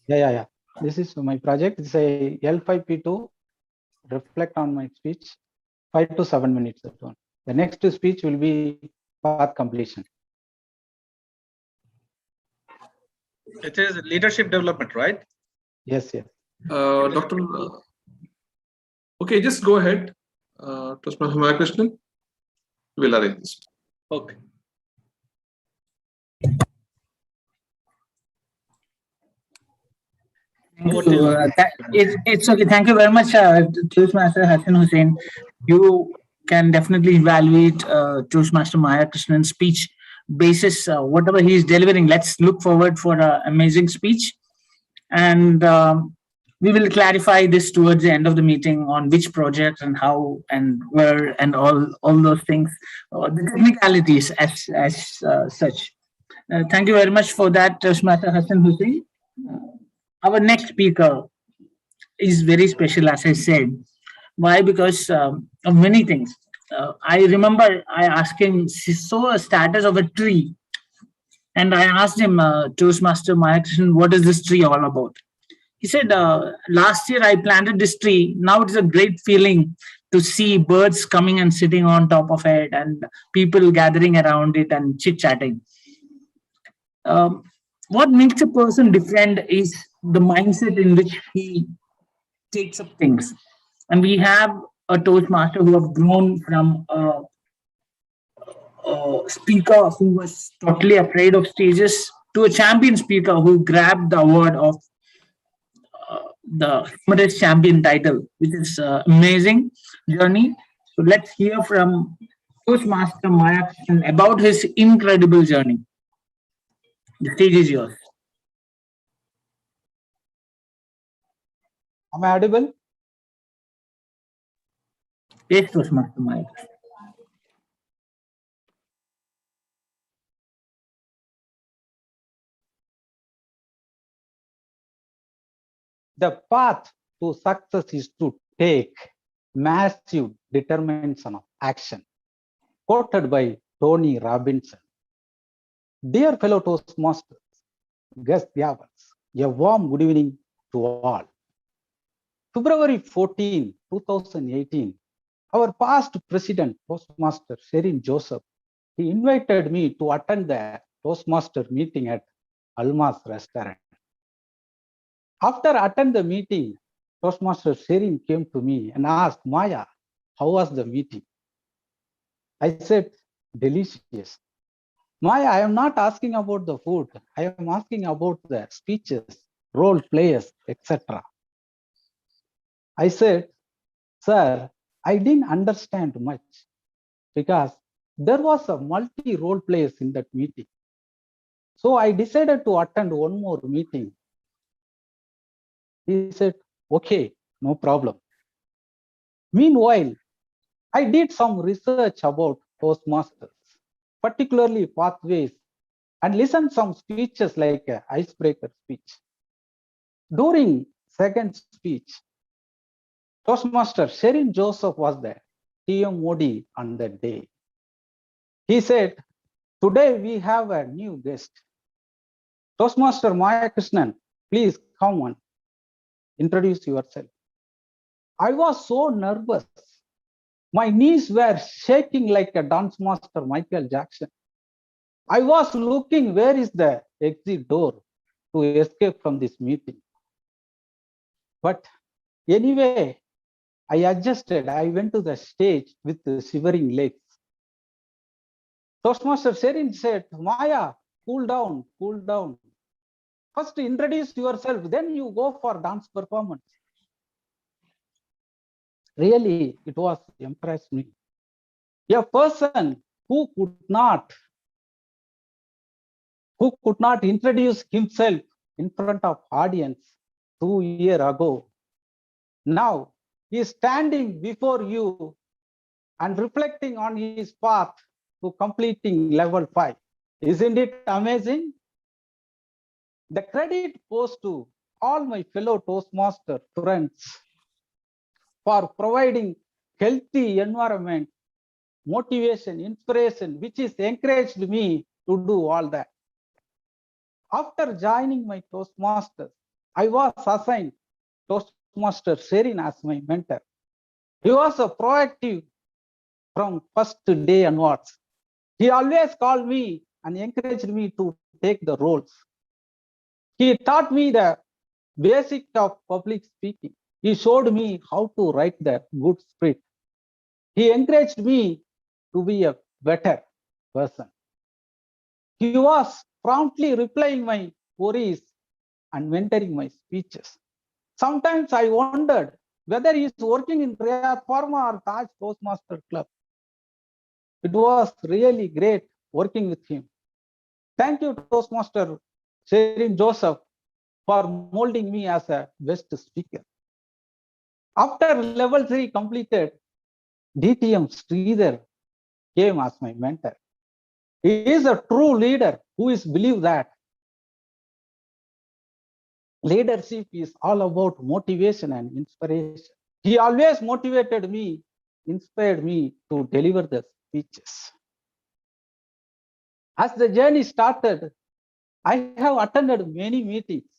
[SPEAKER 16] Yeah. This is my project. It's a L5P2. Reflect on my speech. 5 to 7 minutes. That one. The next speech will be path completion.
[SPEAKER 15] It is leadership development, right?
[SPEAKER 16] Yes.
[SPEAKER 2] Doctor. Okay, just go ahead. Toastmaster Maya Krishnan. We'll arrange this.
[SPEAKER 15] Okay.
[SPEAKER 7] Thank you. It's okay. Thank you very much, Toastmaster Hassan Hussain. You can definitely evaluate Toastmaster Maya Krishnan's speech basis, whatever he is delivering. Let's look forward for an amazing speech. And we will clarify this towards the end of the meeting on which project and how and where and all those things, the technicalities as such. Thank you very much for that, Toastmaster Hassan Hussain. Our next speaker is very special, as I said. Why? Because of many things. I remember I asked him, he saw a status of a tree, and I asked him, Toastmaster Maya Krishnan, what is this tree all about? He said, last year I planted this tree. Now it's a great feeling to see birds coming and sitting on top of it and people gathering around it and chit-chatting. What makes a person different is the mindset in which he takes up things. And we have a Toastmaster who have grown from a speaker who was totally afraid of stages to a champion speaker who grabbed the award of the humorous champion title, which is amazing journey. So let's hear from Toastmaster Maya Krishnan about his incredible journey. The stage is yours.
[SPEAKER 16] Am I audible?
[SPEAKER 7] Yes, Toastmaster Maya.
[SPEAKER 16] The path to success is to take massive determination of action. Quoted by Tony Robinson. Dear fellow Toastmasters, guest viewers, a warm good evening to all. February 14, 2018, our past president, Toastmaster Sherin Joseph, he invited me to attend the Toastmaster meeting at Alma's restaurant. After attending the meeting, Toastmaster Sherin came to me and asked, Maya, how was the meeting? I said, delicious. Maya, I am not asking about the food. I am asking about the speeches, role players, etc. I said, sir, I didn't understand much because there was a multi-role players in that meeting. So I decided to attend one more meeting. He said, okay, no problem. Meanwhile, I did some research about Toastmasters, particularly pathways, and listened some speeches like an icebreaker speech. During second speech, Toastmaster Sherin Joseph was there, TM Modi on that day. He said, today we have a new guest. Toastmaster Maya Krishnan, please come on, introduce yourself. I was so nervous. My knees were shaking like a dance master Michael Jackson. I was looking where is the exit door to escape from this meeting. But anyway, I adjusted. I went to the stage with the shivering legs. Toastmaster Sherin said, Maya, cool down, cool down. First introduce yourself, then you go for dance performance. Really, it was impressed me. A person who could not introduce himself in front of audience 2 years ago, now he is standing before you and reflecting on his path to completing level 5. Isn't it amazing? The credit goes to all my fellow Toastmaster friends for providing healthy environment, motivation, inspiration, which is encouraged me to do all that. After joining my Toastmasters, I was assigned Toastmaster Sherin as my mentor. He was a proactive from first day onwards. He always called me and encouraged me to take the roles. He taught me the basic of public speaking. He showed me how to write the good script. He encouraged me to be a better person. He was promptly replying my queries and mentoring my speeches. Sometimes I wondered whether he is working in Raya Pharma or Taj Toastmaster Club. It was really great working with him. Thank you, Toastmaster Sherin Joseph, for molding me as a best speaker. After level 3 completed, DTM Sridhar came as my mentor. He is a true leader who is believe that leadership is all about motivation and inspiration. He always motivated me, inspired me to deliver the speeches. As the journey started, I have attended many meetings.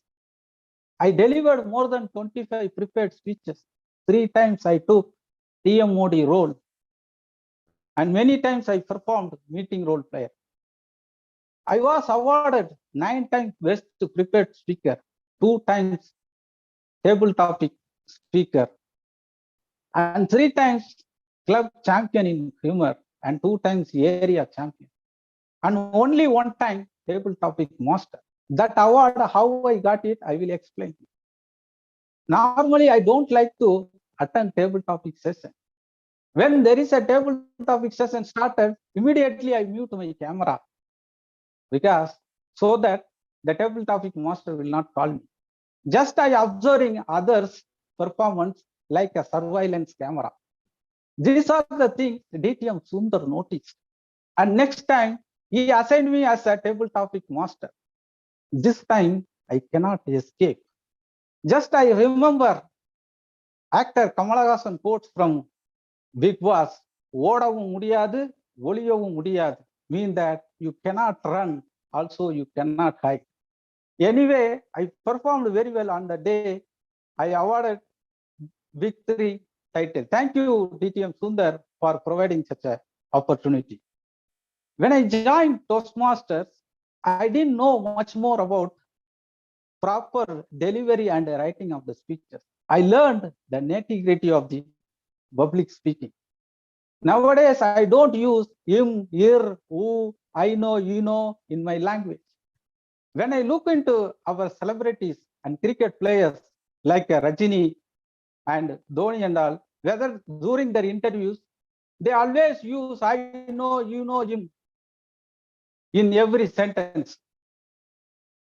[SPEAKER 16] I delivered more than 25 prepared speeches. 3 times I took TM Modi role. And many times I performed meeting role player. I was awarded 9 times best prepared speaker, 2 times table topic speaker, and 3 times club champion in humor, and 2 times area champion, and only 1 time table topic master. That award, how I got it, I will explain. Normally, I don't like to attend table topic session. When there is a table topic session started, immediately I mute my camera, because so that the table topic master will not call me. Just I observing others' performance like a surveillance camera. These are the things DTM Sundar noticed. And next time, he assigned me as a table topic master. This time, I cannot escape. Just I remember actor Kamal Haasan quotes from Big Boss, "Odavum mudiyadu, oliyavum mudiyadu," mean that you cannot run, also you cannot hide. Anyway, I performed very well on the day. I awarded victory title. Thank you, DTM Sundar, for providing such an opportunity. When I joined Toastmasters, I didn't know much more about proper delivery and writing of the speeches. I learned the nitty-gritty of the public speaking. Nowadays, I don't use him, here, who, I know, you know in my language. When I look into our celebrities and cricket players like Rajini and Dhoni and all, whether during their interviews, they always use I know, you know him in every sentence.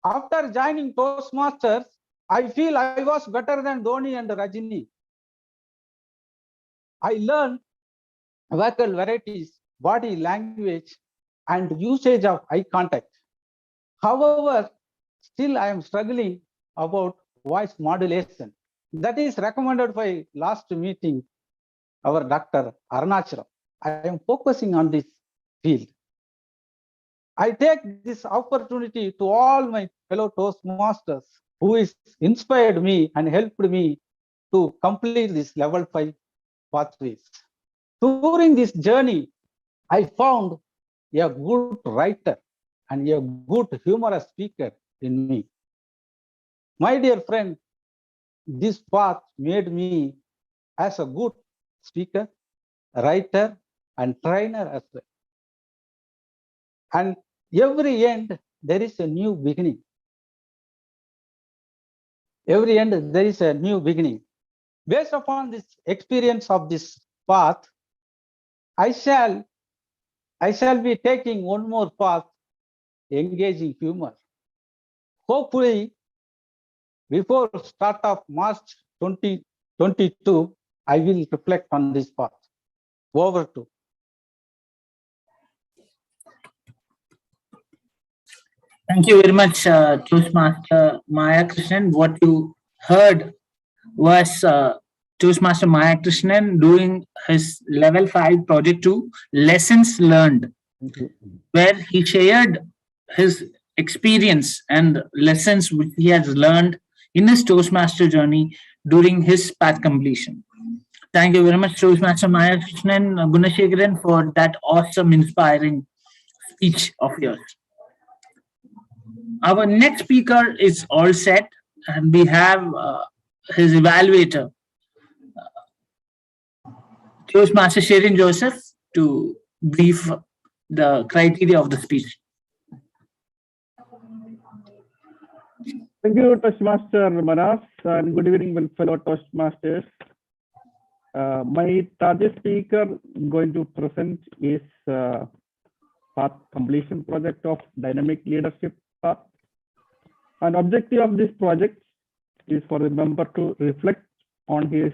[SPEAKER 16] After joining Toastmasters, I feel I was better than Dhoni and Rajini. I learned vocal varieties, body language, and usage of eye contact. However, still I am struggling about voice modulation. That is recommended by last meeting, our Dr. Arunachalam. I am focusing on this field. I take this opportunity to all my fellow Toastmasters who is inspired me and helped me to complete this level 5 pathways. During this journey, I found a good writer and a good humorous speaker in me. My dear friend, this path made me as a good speaker, writer, and trainer as well. And every end, there is a new beginning. Every end, there is a new beginning. Based upon this experience of this path, I shall be taking one more path, engaging humor. Hopefully, before start of March 2022, I will reflect on this path. Over to.
[SPEAKER 7] Thank you very much, Toastmaster Maya Krishnan. What you heard was Toastmaster Maya Krishnan doing his level 5 project 2 lessons learned, where he shared his experience and lessons which he has learned in his Toastmaster journey during his path completion. Thank you very much, Toastmaster Maya Krishnan Gunashekaran, for that awesome, inspiring speech of yours. Our next speaker is all set, and we have his evaluator, Toastmaster Sherin Joseph, to brief the criteria of the speech.
[SPEAKER 14] Thank you, Toastmaster Manas, and good evening, fellow Toastmasters. My target speaker going to present is path completion project of dynamic leadership path. An objective of this project is for the member to reflect on his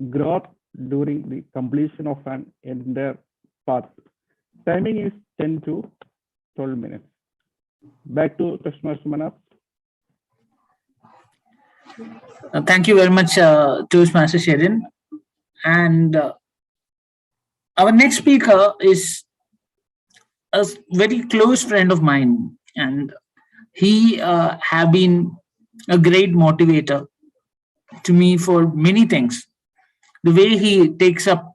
[SPEAKER 14] growth during the completion of an entire path. Timing is 10 to 12 minutes. Back to Toastmaster Manas.
[SPEAKER 7] Thank you very much, Toastmaster Sherin. And our next speaker is a very close friend of mine, and he have been a great motivator to me for many things. The way he takes up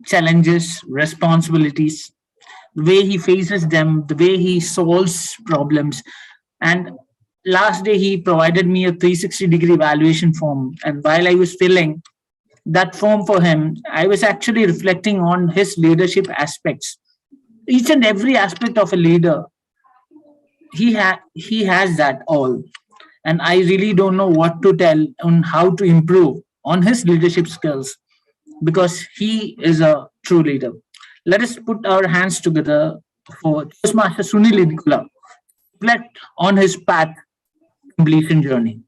[SPEAKER 7] challenges, responsibilities, the way he faces them, the way he solves problems. And last day he provided me a 360-degree evaluation form, and while I was filling that form for him, I was actually reflecting on his leadership aspects. Each and every aspect of a leader, he has that all, and I really don't know what to tell on how to improve on his leadership skills, because he is a true leader. Let us put our hands together for Toastmaster Sunil Idikula, reflect on his path completion journey.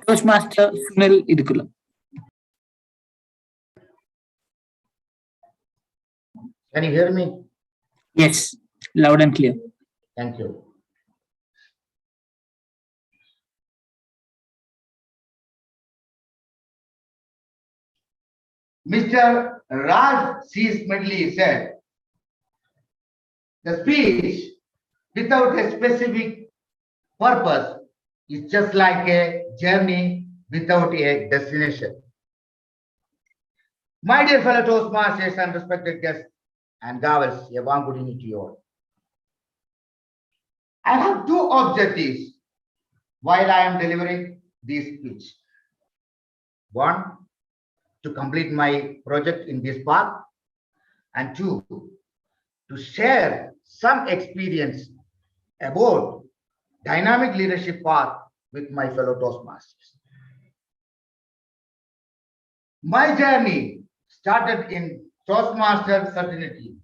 [SPEAKER 7] Toastmaster Sunil Idikula.
[SPEAKER 17] Can you hear me?
[SPEAKER 7] Yes, loud and clear.
[SPEAKER 17] Thank you. Mr. Raj C. Smedley said, the speech without a specific purpose is just like a journey without a destination. My dear fellow Toastmasters and respected guests and gavels, a warm good evening to you all. I have two objectives while I am delivering this speech. One, to complete my project in this path, and two, to share some experience about dynamic leadership path with my fellow Toastmasters. My journey started in Toastmaster fraternity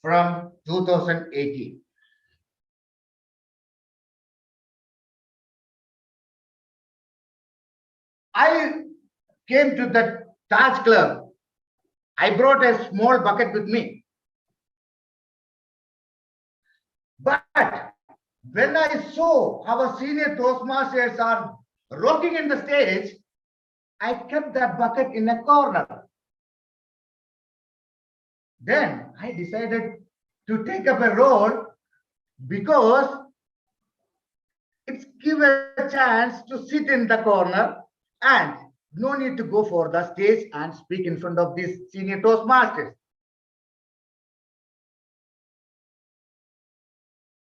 [SPEAKER 17] from 2018. I came to the Taj Club. I brought a small bucket with me. But when I saw our senior Toastmasters are rocking in the stage, I kept that bucket in a corner. Then I decided to take up a role because it's give a chance to sit in the corner and no need to go for the stage and speak in front of these senior Toastmasters.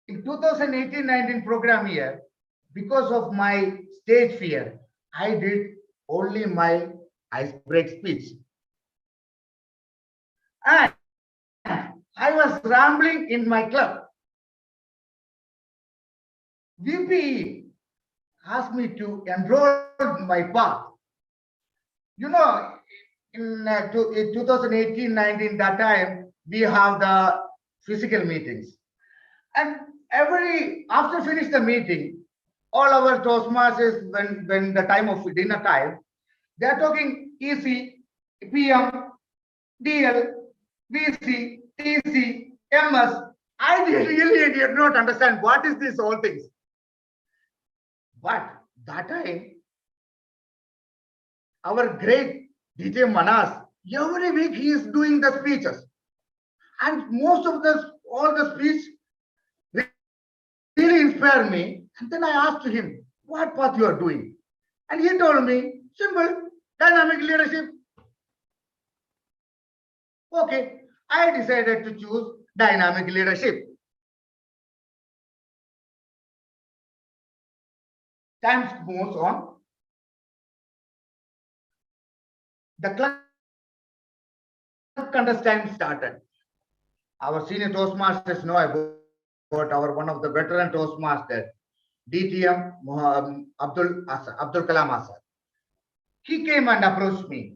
[SPEAKER 17] In 2018-19 program year, because of my stage fear, I did only my ice break speech. And I was rambling in my club. VP asked me to enroll in my path. You know, in 2018-19, that time, we have the physical meetings. And after finish the meeting, all our Toastmasters, when the time of dinner time, they are talking EC, PM, DL, VC, TC, MS. I really did not understand what is this all things. But that time, our great DJ Manas, every week he is doing the speeches. And most of all the speech really inspired me. And then I asked him, what path you are doing? And he told me, simple, dynamic leadership. Okay, I decided to choose dynamic leadership. Time moves on. The club contest time started. Our senior Toastmasters know about our one of the veteran Toastmasters, DTM Abdul Kalam Azad. He came and approached me.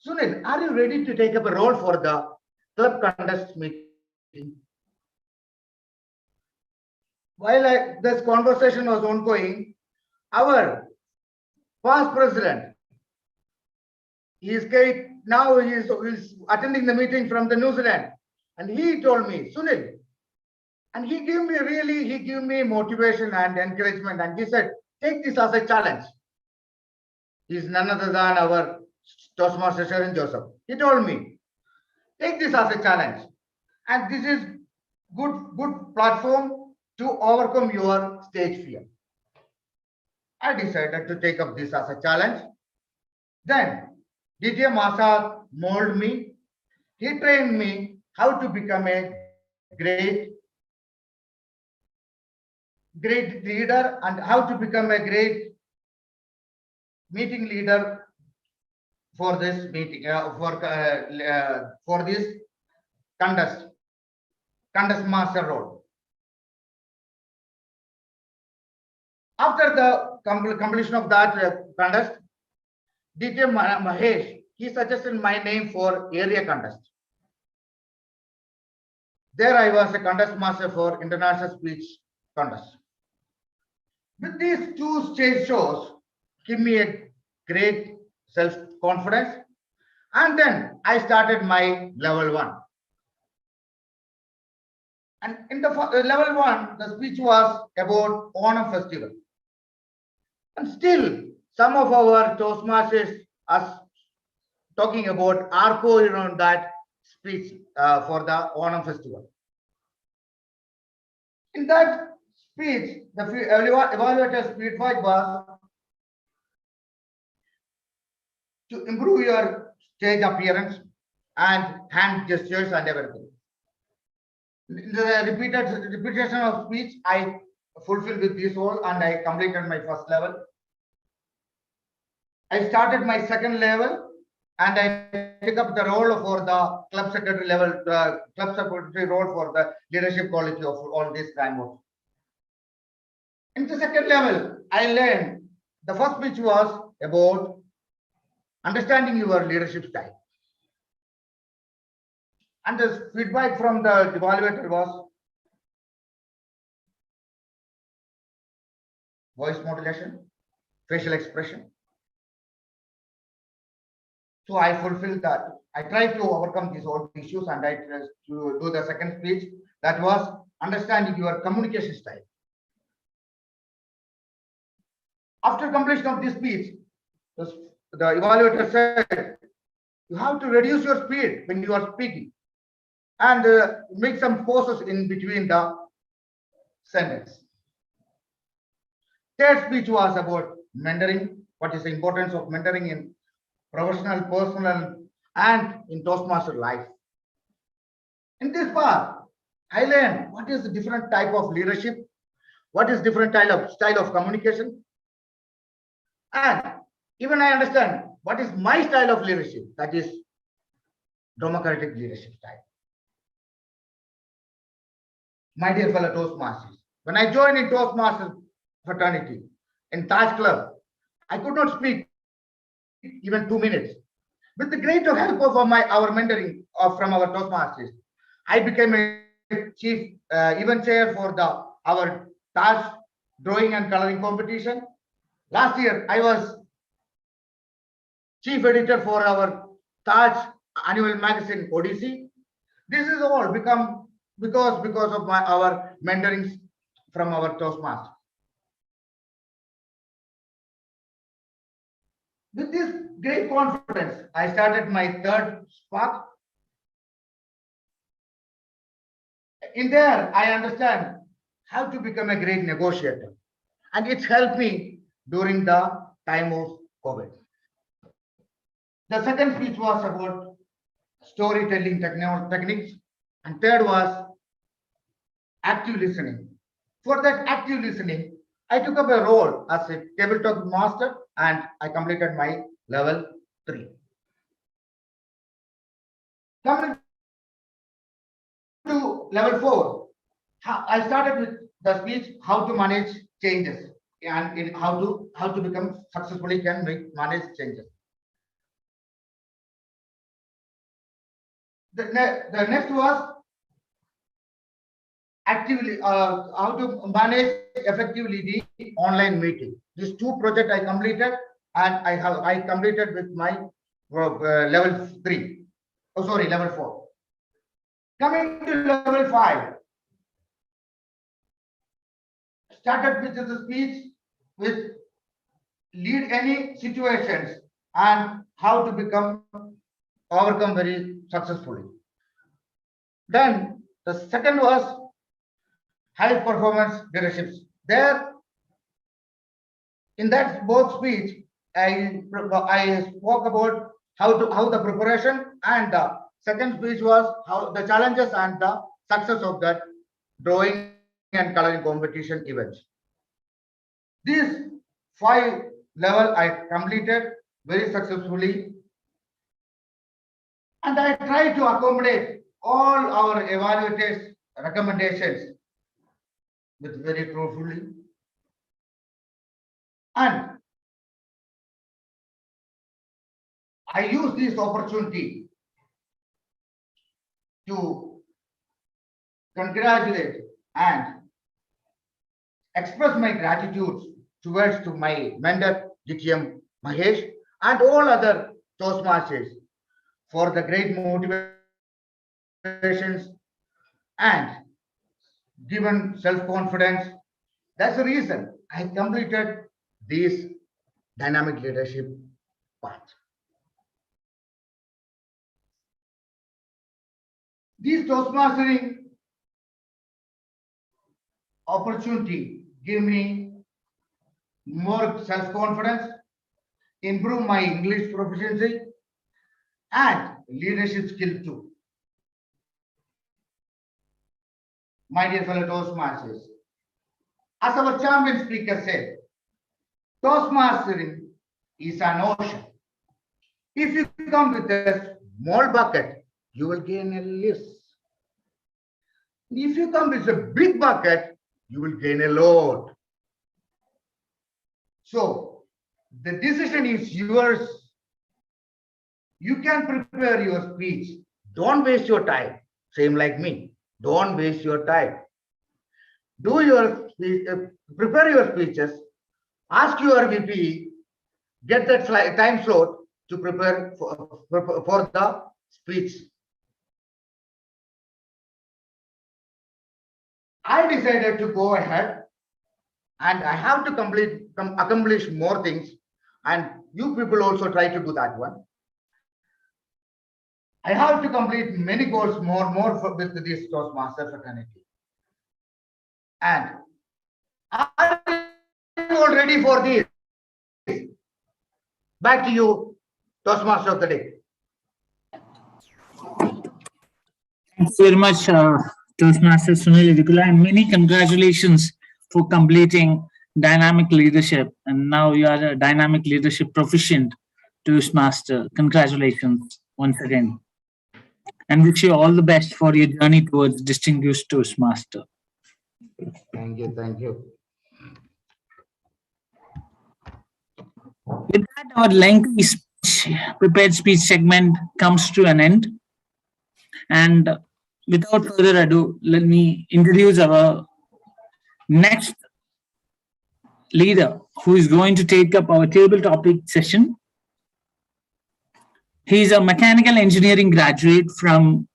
[SPEAKER 17] Sunil, are you ready to take up a role for the club contest meeting? While this conversation was ongoing, our past president, he is attending the meeting from the New Zealand, and he told me, Sunil, and he gave me motivation and encouragement, and he said, take this as a challenge. He is none other than our Toastmaster Sharon Joseph. He told me, take this as a challenge, and this is good platform to overcome your stage fear. I decided to take up this as a challenge. Then DTM Azad molded me. He trained me how to become a great leader and how to become a great meeting leader for this meeting, for this contest master role. After the completion of that contest, DTM Mahesh, he suggested my name for area contest. There I was a contest master for international speech contest. With these two stage shows, give me a great self-confidence. And then I started my level 1. And in the level 1, the speech was about Onam festival. And still, some of our Toastmasters are talking about ARCO around that speech for the Onam festival. In that speech, the evaluator's feedback was to improve your stage appearance and hand gestures and everything. The repetition of speech, I fulfilled with this all and I completed my first level. I started my second level and I took up the role for the club secretary level, club secretary role for the leadership quality of all these frameworks. In the second level, I learned the first speech was about understanding your leadership style. And the feedback from the evaluator was voice modulation, facial expression. So I fulfilled that. I tried to overcome these all issues and I tried to do the second speech that was understanding your communication style. After completion of this speech, the evaluator said, you have to reduce your speed when you are speaking and make some pauses in between the sentence. Third speech was about mentoring. What is the importance of mentoring in professional, personal, and in Toastmaster life? In this part, I learned what is the different type of leadership, what is different style of communication, and even I understand what is my style of leadership, that is democratic leadership style. My dear fellow Toastmasters, when I joined in Toastmaster fraternity in Taj Club, I could not speak even 2 minutes. With the great help of our mentoring from our Toastmasters, I became a chief event chair for our Taj drawing and coloring competition. Last year, I was chief editor for our Taj annual magazine Odyssey. This is all become because of our mentoring from our Toastmasters. With this great confidence, I started my third spark. In there, I understand how to become a great negotiator. And it's helped me during the time of COVID. The second speech was about storytelling techniques. And third was active listening. For that active listening, I took up a role as a tabletop master and I completed my level 3. Coming to level 4, I started with the speech, how to manage changes and in how to become successfully can manage changes. The next was actively how to manage effectively the online meeting. These two projects I completed, and I completed with my level 3. Oh, sorry, level 4. Coming to level 5, started with the speech with lead any situations and how to overcome very successfully. Then the second was high performance leaderships. There, in that both speech, I spoke about how the preparation, and the second speech was how the challenges and the success of that drawing and coloring competition events. These 5 levels I completed very successfully, and I try to accommodate all our evaluators' recommendations with very truthfully. And I use this opportunity to congratulate and express my gratitude towards to my mentor GTM Mahesh and all other Toastmasters for the great motivations and given self-confidence. That's the reason I completed this dynamic leadership path. This Toastmastering opportunity give me more self-confidence, improve my English proficiency, and leadership skill too. My dear fellow Toastmasters, as our champion speaker said, Toastmastering is an ocean. If you come with a small bucket, you will gain a lift. If you come with a big bucket, you will gain a load. So the decision is yours. You can prepare your speech. Don't waste your time. Same like me. Don't waste your time. Do your prepare your speeches. Ask your VP. Get that time slot to prepare for the speech. I decided to go ahead, and I have to accomplish more things, and you people also try to do that one. I have to complete many goals more with this Toastmaster fraternity. And are you all ready for this? Back to you, Toastmaster of the day.
[SPEAKER 7] Thank you very much, Toastmaster Sunil Idukula, and many congratulations for completing dynamic leadership. And now you are a dynamic leadership proficient Toastmaster. Congratulations once again. And wish you all the best for your journey towards distinguished Toastmaster.
[SPEAKER 17] Thank you. Thank you.
[SPEAKER 7] With that, our lengthy prepared speech segment comes to an end. And without further ado, let me introduce our next leader who is going to take up our table topic session. He is a mechanical engineering graduate from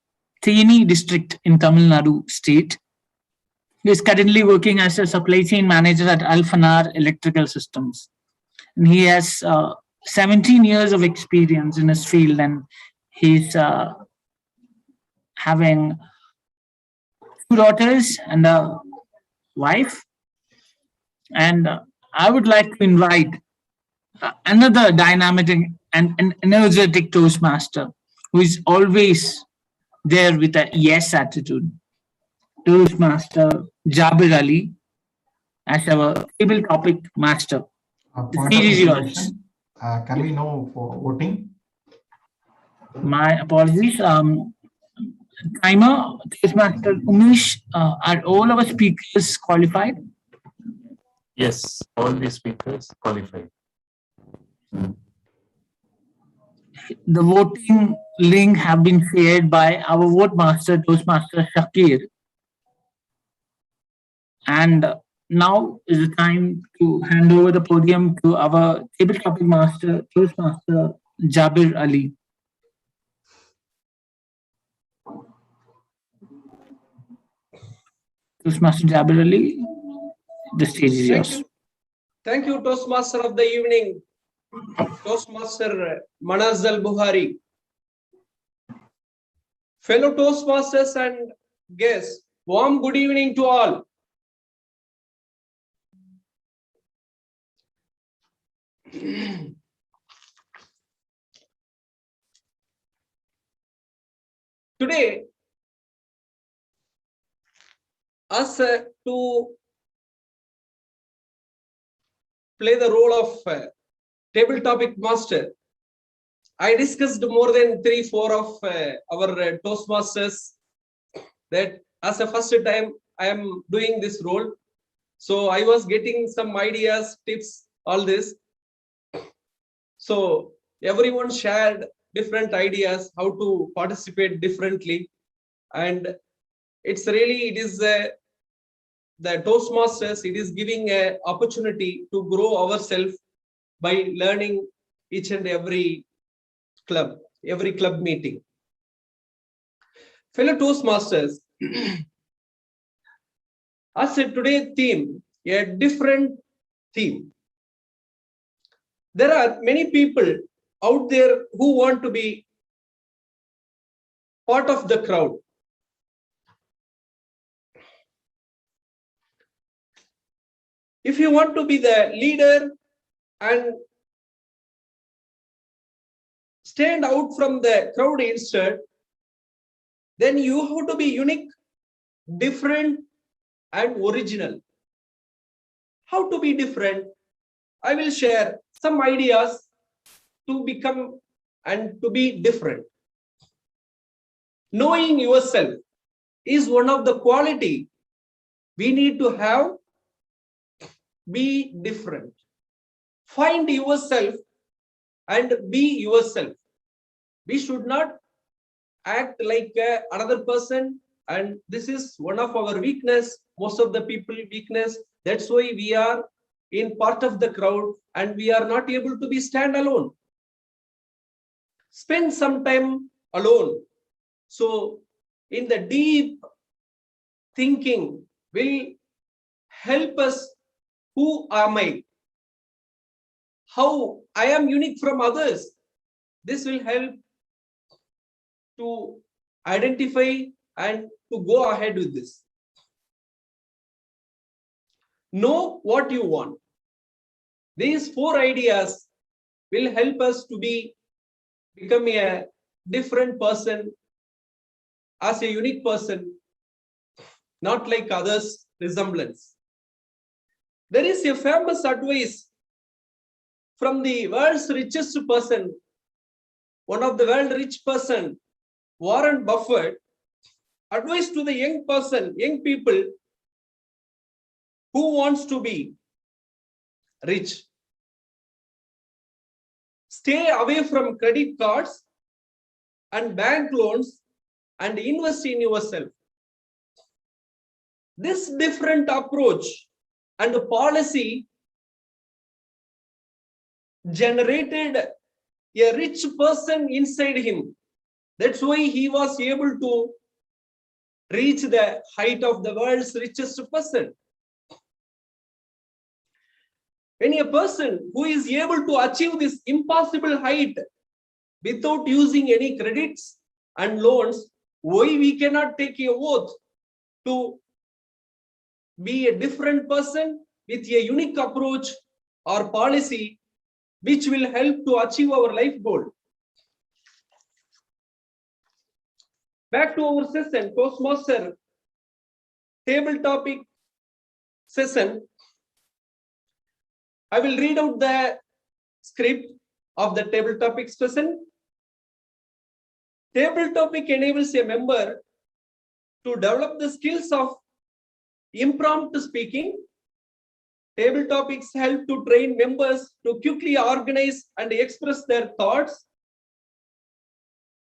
[SPEAKER 7] Theni district in Tamil Nadu state. He is currently working as a supply chain manager at Alphanar Electrical Systems. And he has 17 years of experience in his field, and he's having 2 daughters and a wife. And I would like to invite another dynamic and energetic Toastmaster who is always there with a yes attitude. Toastmaster Jabir Ali as our table topic master. The stage is yours.
[SPEAKER 4] Can we know for voting?
[SPEAKER 7] My apologies. Timer, Toastmaster Umesh, are all our speakers qualified?
[SPEAKER 10] Yes, all the speakers qualified.
[SPEAKER 7] The voting link have been shared by our vote master, Toastmaster Shakir. And now is the time to hand over the podium to our table topic master, Toastmaster Jabir Ali. Toastmaster Jabir Ali, the stage is yours.
[SPEAKER 18] Thank you, Toastmaster of the evening, Toastmaster Manaz Al-Buhari. Fellow Toastmasters and guests, warm good evening to all. Today, to play the role of table topic master, I discussed more than 3-4 of our Toastmasters that as a first time I am doing this role. So I was getting some ideas, tips, all this. So everyone shared different ideas how to participate differently, and it's really the Toastmasters. It is giving an opportunity to grow ourselves by learning each and every club meeting. Fellow Toastmasters, as a today theme, a different theme. There are many people out there who want to be part of the crowd. If you want to be the leader and stand out from the crowd instead, then you have to be unique, different, and original. How to be different? I will share some ideas to become and to be different. Knowing yourself is one of the quality we need to have. Be different. Find yourself and be yourself. We should not act like another person, and this is one of our weakness, most of the people weakness. That's why we are in part of the crowd and we are not able to be stand alone. Spend some time alone. So in the deep thinking will help us. Who am I? How I am unique from others. This will help to identify and to go ahead with this. Know what you want. These 4 ideas will help us to become a different person, as a unique person, not like others' resemblance. There is a famous advice from the world's richest person, one of the world rich person, Warren Buffett, advice to the young people who wants to be rich. Stay away from credit cards and bank loans and invest in yourself. This different approach and policy generated a rich person inside him. That's why he was able to reach the height of the world's richest person. When a person who is able to achieve this impossible height without using any credits and loans, why we cannot take a oath to be a different person with a unique approach or policy which will help to achieve our life goal? Back to our session, Toastmaster table topic session. I will read out the script of the table topic session. Table topic enables a member to develop the skills of impromptu speaking, Table topics help to train members to quickly organize and express their thoughts.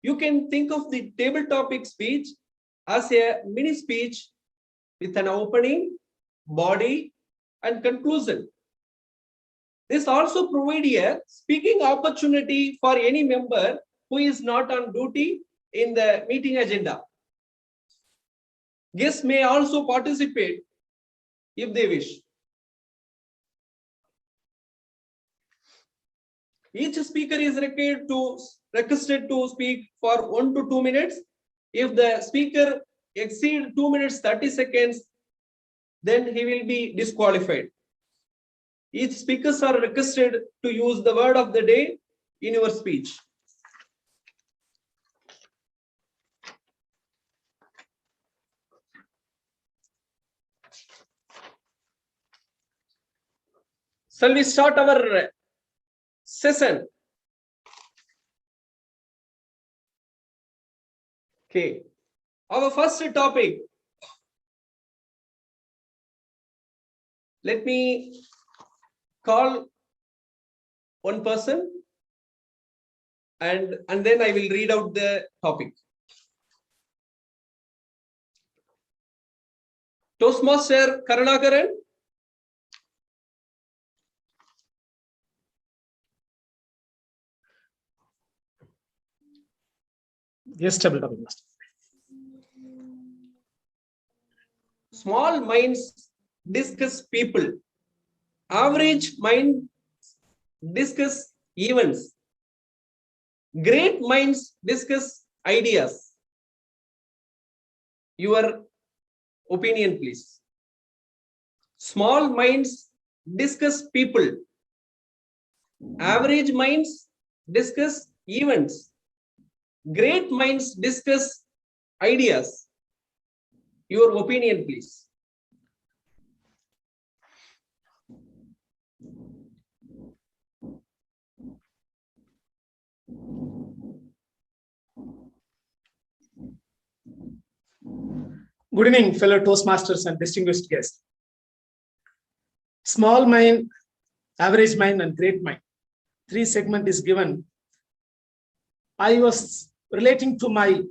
[SPEAKER 18] You can think of the table topic speech as a mini speech with an opening, body, and conclusion. This also provides a speaking opportunity for any member who is not on duty in the meeting agenda. Guests may also participate if they wish. Each speaker is requested to speak for 1 to 2 minutes. If the speaker exceeds 2 minutes 30 seconds, then he will be disqualified. Each speakers are requested to use the word of the day in your speech. Shall we start our session? Okay. Our first topic. Let me call one person and then I will read out the topic. Toastmaster Karunakaran.
[SPEAKER 1] Yes, table topic master.
[SPEAKER 18] Small minds discuss people. Average mind discuss events. Great minds discuss ideas. Your opinion, please. Small minds discuss people. Average minds discuss events. Great minds discuss ideas. Your opinion, please.
[SPEAKER 1] Good evening, fellow Toastmasters and distinguished guests. Small mind, average mind, and great mind. 3 segment is given. I was relating to my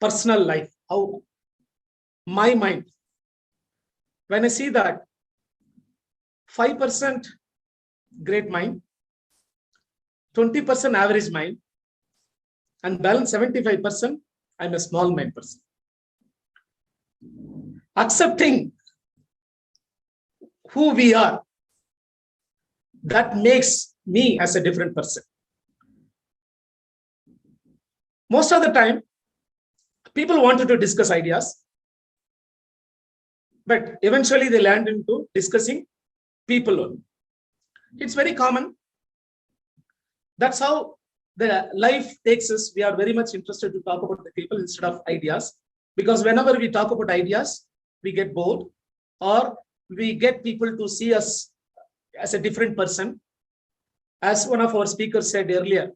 [SPEAKER 1] personal life, how my mind, when I see that 5% great mind, 20% average mind, and balance 75%, I'm a small mind person. Accepting who we are, that makes me as a different person. Most of the time, people wanted to discuss ideas, but eventually they land into discussing people only. It's very common. That's how the life takes us. We are very much interested to talk about the people instead of ideas, because whenever we talk about ideas, we get bored or we get people to see us as a different person. As one of our speakers said earlier,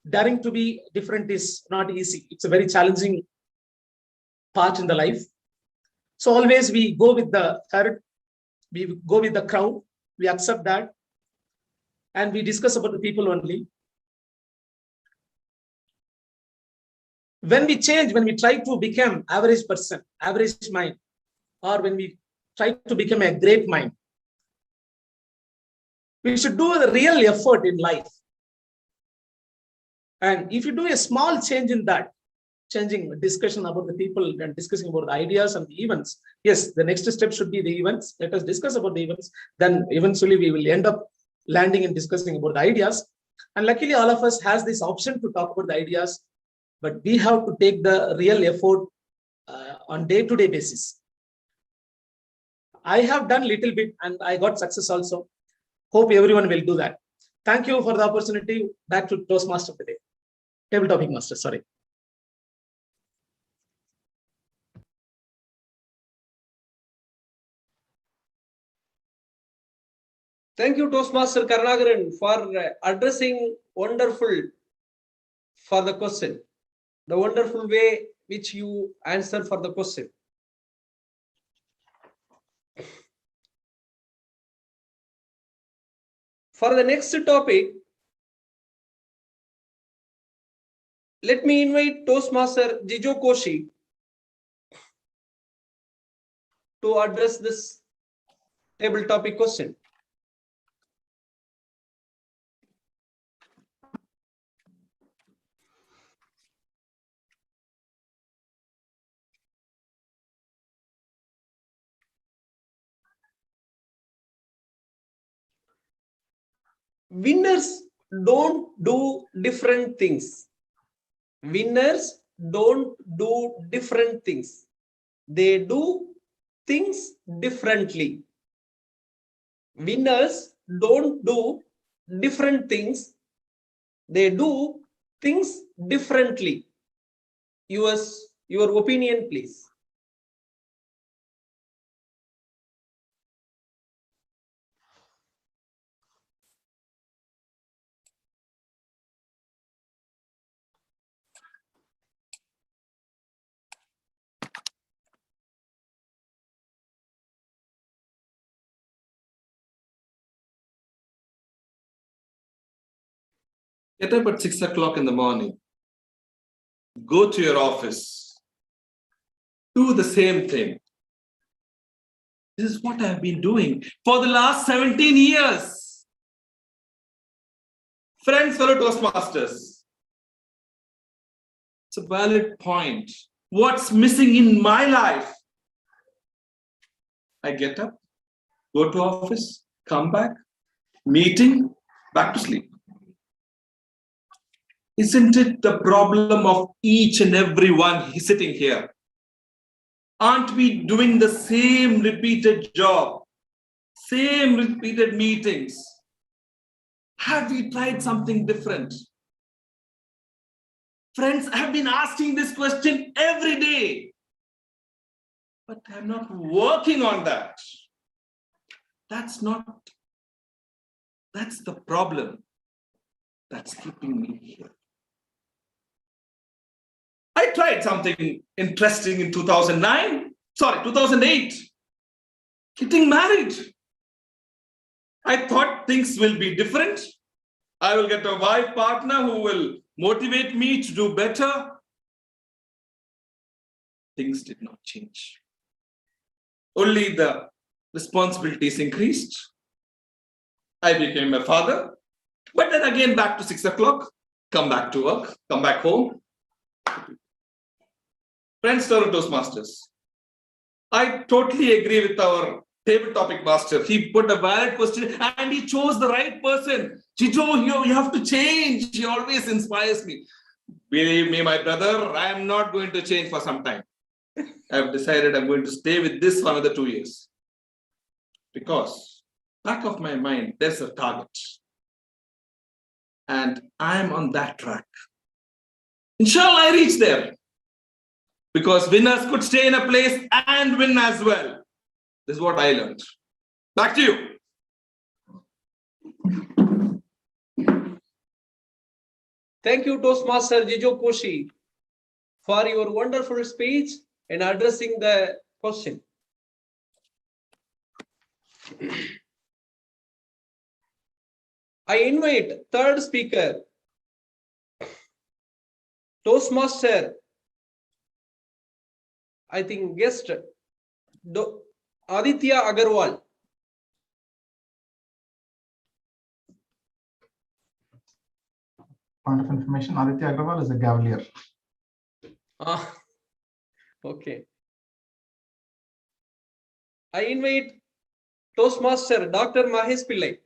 [SPEAKER 1] daring to be different is not easy. It's a very challenging part in the life. So always we go with the herd, we go with the crowd, we accept that, and we discuss about the people only. When we change, when we try to become average person, average mind, or when we try to become a great mind, we should do the real effort in life. And if you do a small change in that, changing discussion about the people and discussing about the ideas and the events, yes, the next step should be the events. Let us discuss about the events. Then eventually we will end up landing and discussing about the ideas. And luckily all of us has this option to talk about the ideas, but we have to take the real effort on day-to-day basis. I have done little bit and I got success also. Hope everyone will do that. Thank you for the opportunity. Back to Toastmaster today. Table topic master, sorry.
[SPEAKER 18] Thank you, Toastmaster Karunakaran, for addressing wonderful for the question, the wonderful way which you answer for the question. For the next topic, let me invite Toastmaster Jijo Koshi to address this table topic question. Winners don't do different things. Winners don't do different things. They do things differently. Winners don't do different things. They do things differently. Your opinion, please.
[SPEAKER 2] Get up at 6 o'clock in the morning. Go to your office. Do the same thing. This is what I've been doing for the last 17 years. Friends, fellow Toastmasters, it's a valid point. What's missing in my life? I get up, go to office, come back, meeting, back to sleep. Isn't it the problem of each and every one sitting here? Aren't we doing the same repeated job, same repeated meetings? Have we tried something different? Friends, I have been asking this question every day, but I'm not working on that. That's the problem that's keeping me here. I tried something interesting in 2008, getting married. I thought things will be different. I will get a wife partner who will motivate me to do better. Things did not change. Only the responsibilities increased. I became a father, but then again back to 6 o'clock, come back to work, come back home. Friends, fellow Toastmasters, I totally agree with our table topic master. He put a valid question and he chose the right person. Jijo, you have to change. He always inspires me. Believe me, my brother, I am not going to change for some time. I have decided I'm going to stay with this for another 2 years. Because back of my mind, there's a target. And I'm on that track. Inshallah, I reach there. Because winners could stay in a place and win as well. This is what I learned. Back to you.
[SPEAKER 18] Thank you, Toastmaster Jijo Koshi, for your wonderful speech and addressing the question. I invite third speaker, Toastmaster, I think guest, Aditya Agarwal.
[SPEAKER 4] Point of information, Aditya Agarwal is a Cavalier.
[SPEAKER 18] Okay. I invite Toastmaster Dr. Mahesh Pillai.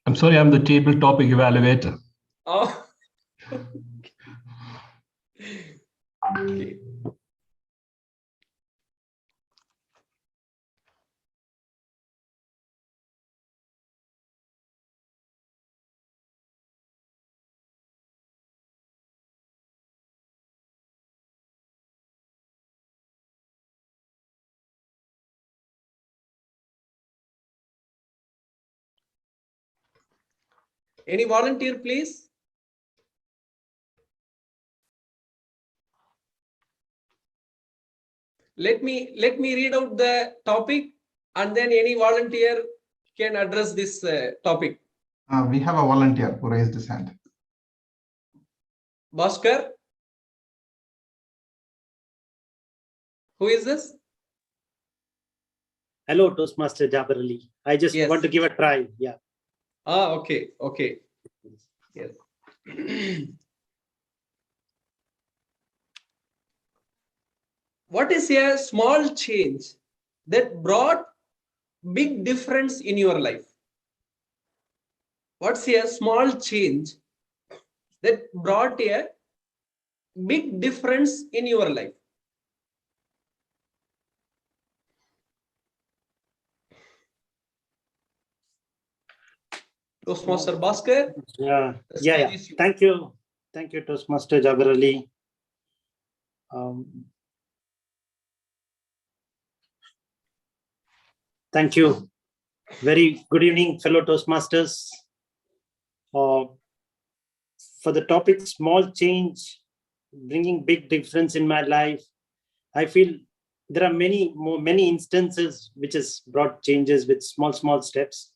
[SPEAKER 19] I'm sorry, I'm the table topic evaluator.
[SPEAKER 18] Oh. Okay. Any volunteer, please? Let me read out the topic and then any volunteer can address this topic?
[SPEAKER 4] We have a volunteer who raised his hand.
[SPEAKER 18] Bhaskar? Who is this?
[SPEAKER 3] Hello, Toastmaster Jaber Ali. I just want to give a try. Yeah.
[SPEAKER 18] Ah, okay. Okay. Yes. What is a small change that brought big difference in your life? What's a small change that brought a big difference in your life? Toastmaster Bhaskar?
[SPEAKER 3] Yeah. Thank you. Thank you, Toastmaster Jaber Ali. Thank you. Very good evening, fellow Toastmasters. For the topic, small change, bringing big difference in my life, I feel there are many instances which has brought changes with small steps.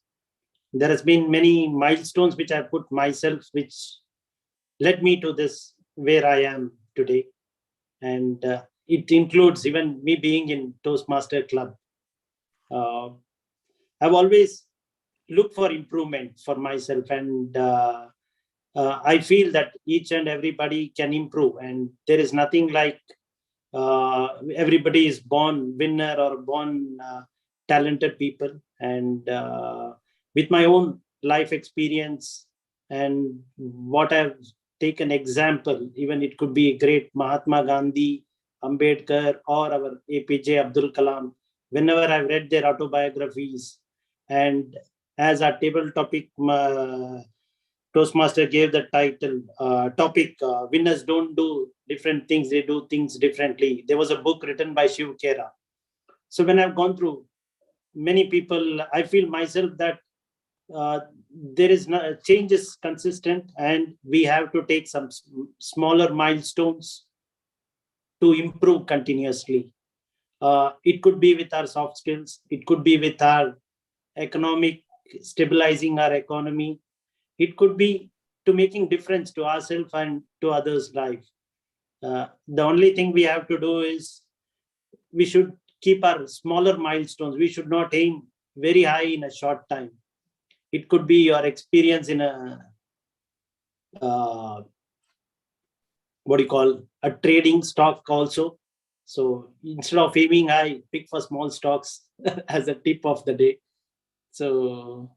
[SPEAKER 3] There has been many milestones which I put myself, which led me to this where I am today. And it includes even me being in Toastmaster Club. I've always looked for improvement for myself, and I feel that each and everybody can improve, and there is nothing like everybody is born winner or born talented people. And with my own life experience and what I've taken example, even it could be great Mahatma Gandhi, Ambedkar, or our APJ Abdul Kalam. Whenever I've read their autobiographies, and as our table topic, Toastmaster gave the title topic, winners don't do different things, they do things differently. There was a book written by Shiv Khera. So when I've gone through many people, I feel myself that there is no change is consistent, and we have to take some smaller milestones to improve continuously. It could be with our soft skills, it could be with our economic, stabilizing our economy, it could be to making difference to ourselves and to others' life. The only thing we have to do is we should keep our smaller milestones. We should not aim very high in a short time. It could be your experience in a a trading stock also. So instead of aiming high, pick for small stocks as a tip of the day. So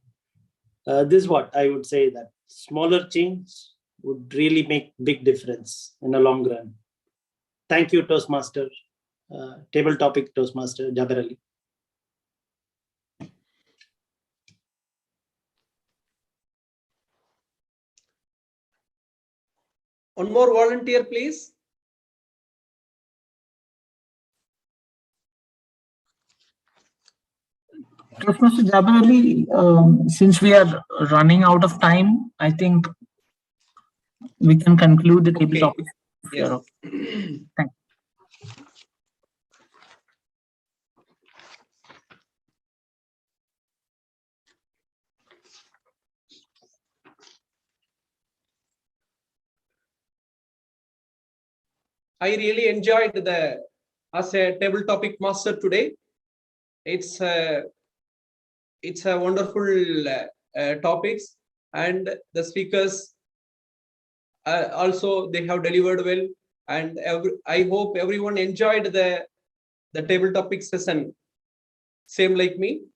[SPEAKER 3] this is what I would say, that smaller change would really make big difference in the long run. Thank you, Toastmaster. Table topic, Toastmaster Jaber Ali.
[SPEAKER 18] One more volunteer, please.
[SPEAKER 7] Toastmaster Jaber Ali, since we are running out of time, I think we can conclude the table topic.
[SPEAKER 18] Yes.
[SPEAKER 7] Thank you.
[SPEAKER 18] I really enjoyed as a table topic master today. It's a wonderful topics, and the speakers also they have delivered well, and I hope everyone enjoyed the table topic session. Same like me.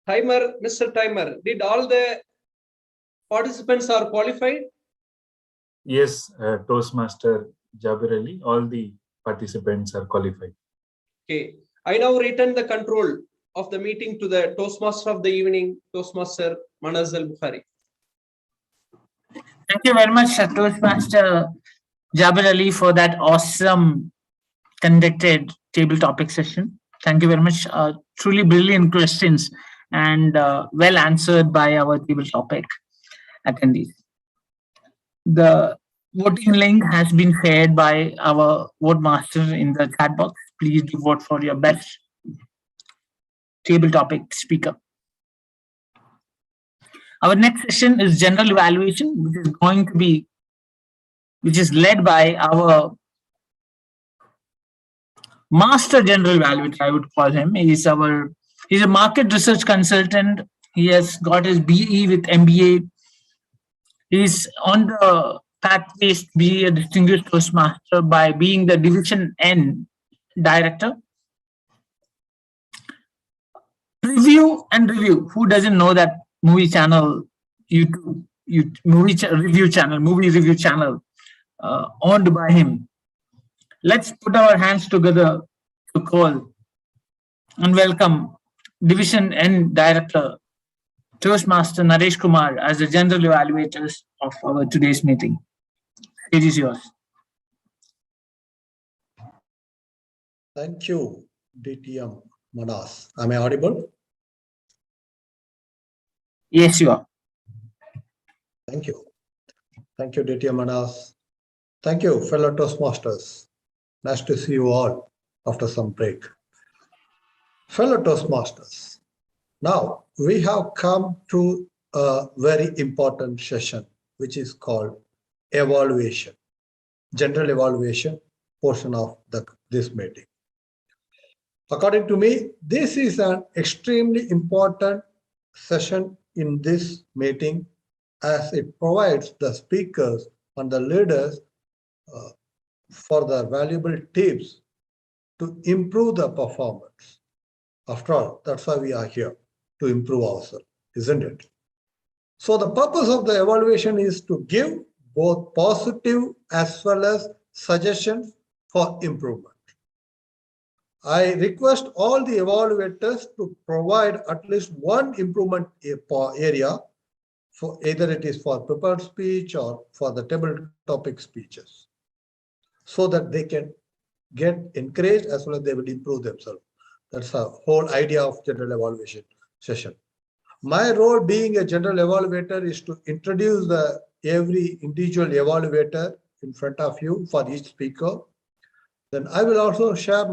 [SPEAKER 18] Timer, Mr. Timer, did all the participants are qualified?
[SPEAKER 10] Yes, Toastmaster Jaber Ali, all the participants are qualified.
[SPEAKER 18] Okay, I now return the control of the meeting to the Toastmaster of the evening, Toastmaster Manaz Al-Bukhari.
[SPEAKER 7] Thank you very much, Toastmaster Jaber Ali, for that awesome conducted table topic session. Thank you very much. Truly brilliant questions and well answered by our table topic attendees. The voting link has been shared by our vote master in the chat box. Please do vote for your best table topic speaker. Our next session is general evaluation, which is led by our master general evaluator, I would call him. He's a market research consultant. He has got his BE with MBA. He's on the pathway to be a distinguished Toastmaster by being the Division N director. Review and review. Who doesn't know that movie channel, movie review channel, owned by him? Let's put our hands together to call and welcome Division N Director, Toastmaster Naresh Kumar, as the general evaluators of our today's meeting. It is yours.
[SPEAKER 20] Thank you, DTM Manas. Am I audible?
[SPEAKER 7] Yes, you are.
[SPEAKER 20] Thank you. Thank you, DTM Manas. Thank you, fellow Toastmasters. Nice to see you all after some break. Fellow Toastmasters, now we have come to a very important session, which is called evaluation, general evaluation portion of this meeting. According to me, this is an extremely important session in this meeting as it provides the speakers and the leaders for the valuable tips to improve the performance. After all, that's why we are here, to improve ourselves, isn't it? So the purpose of the evaluation is to give both positive as well as suggestions for improvement. I request all the evaluators to provide at least one improvement area, for either it is for prepared speech or for the table topic speeches, so that they can get encouraged as well as they will improve themselves. That's the whole idea of general evaluation session. My role being a general evaluator is to introduce every individual evaluator in front of you for each speaker. Then I will also share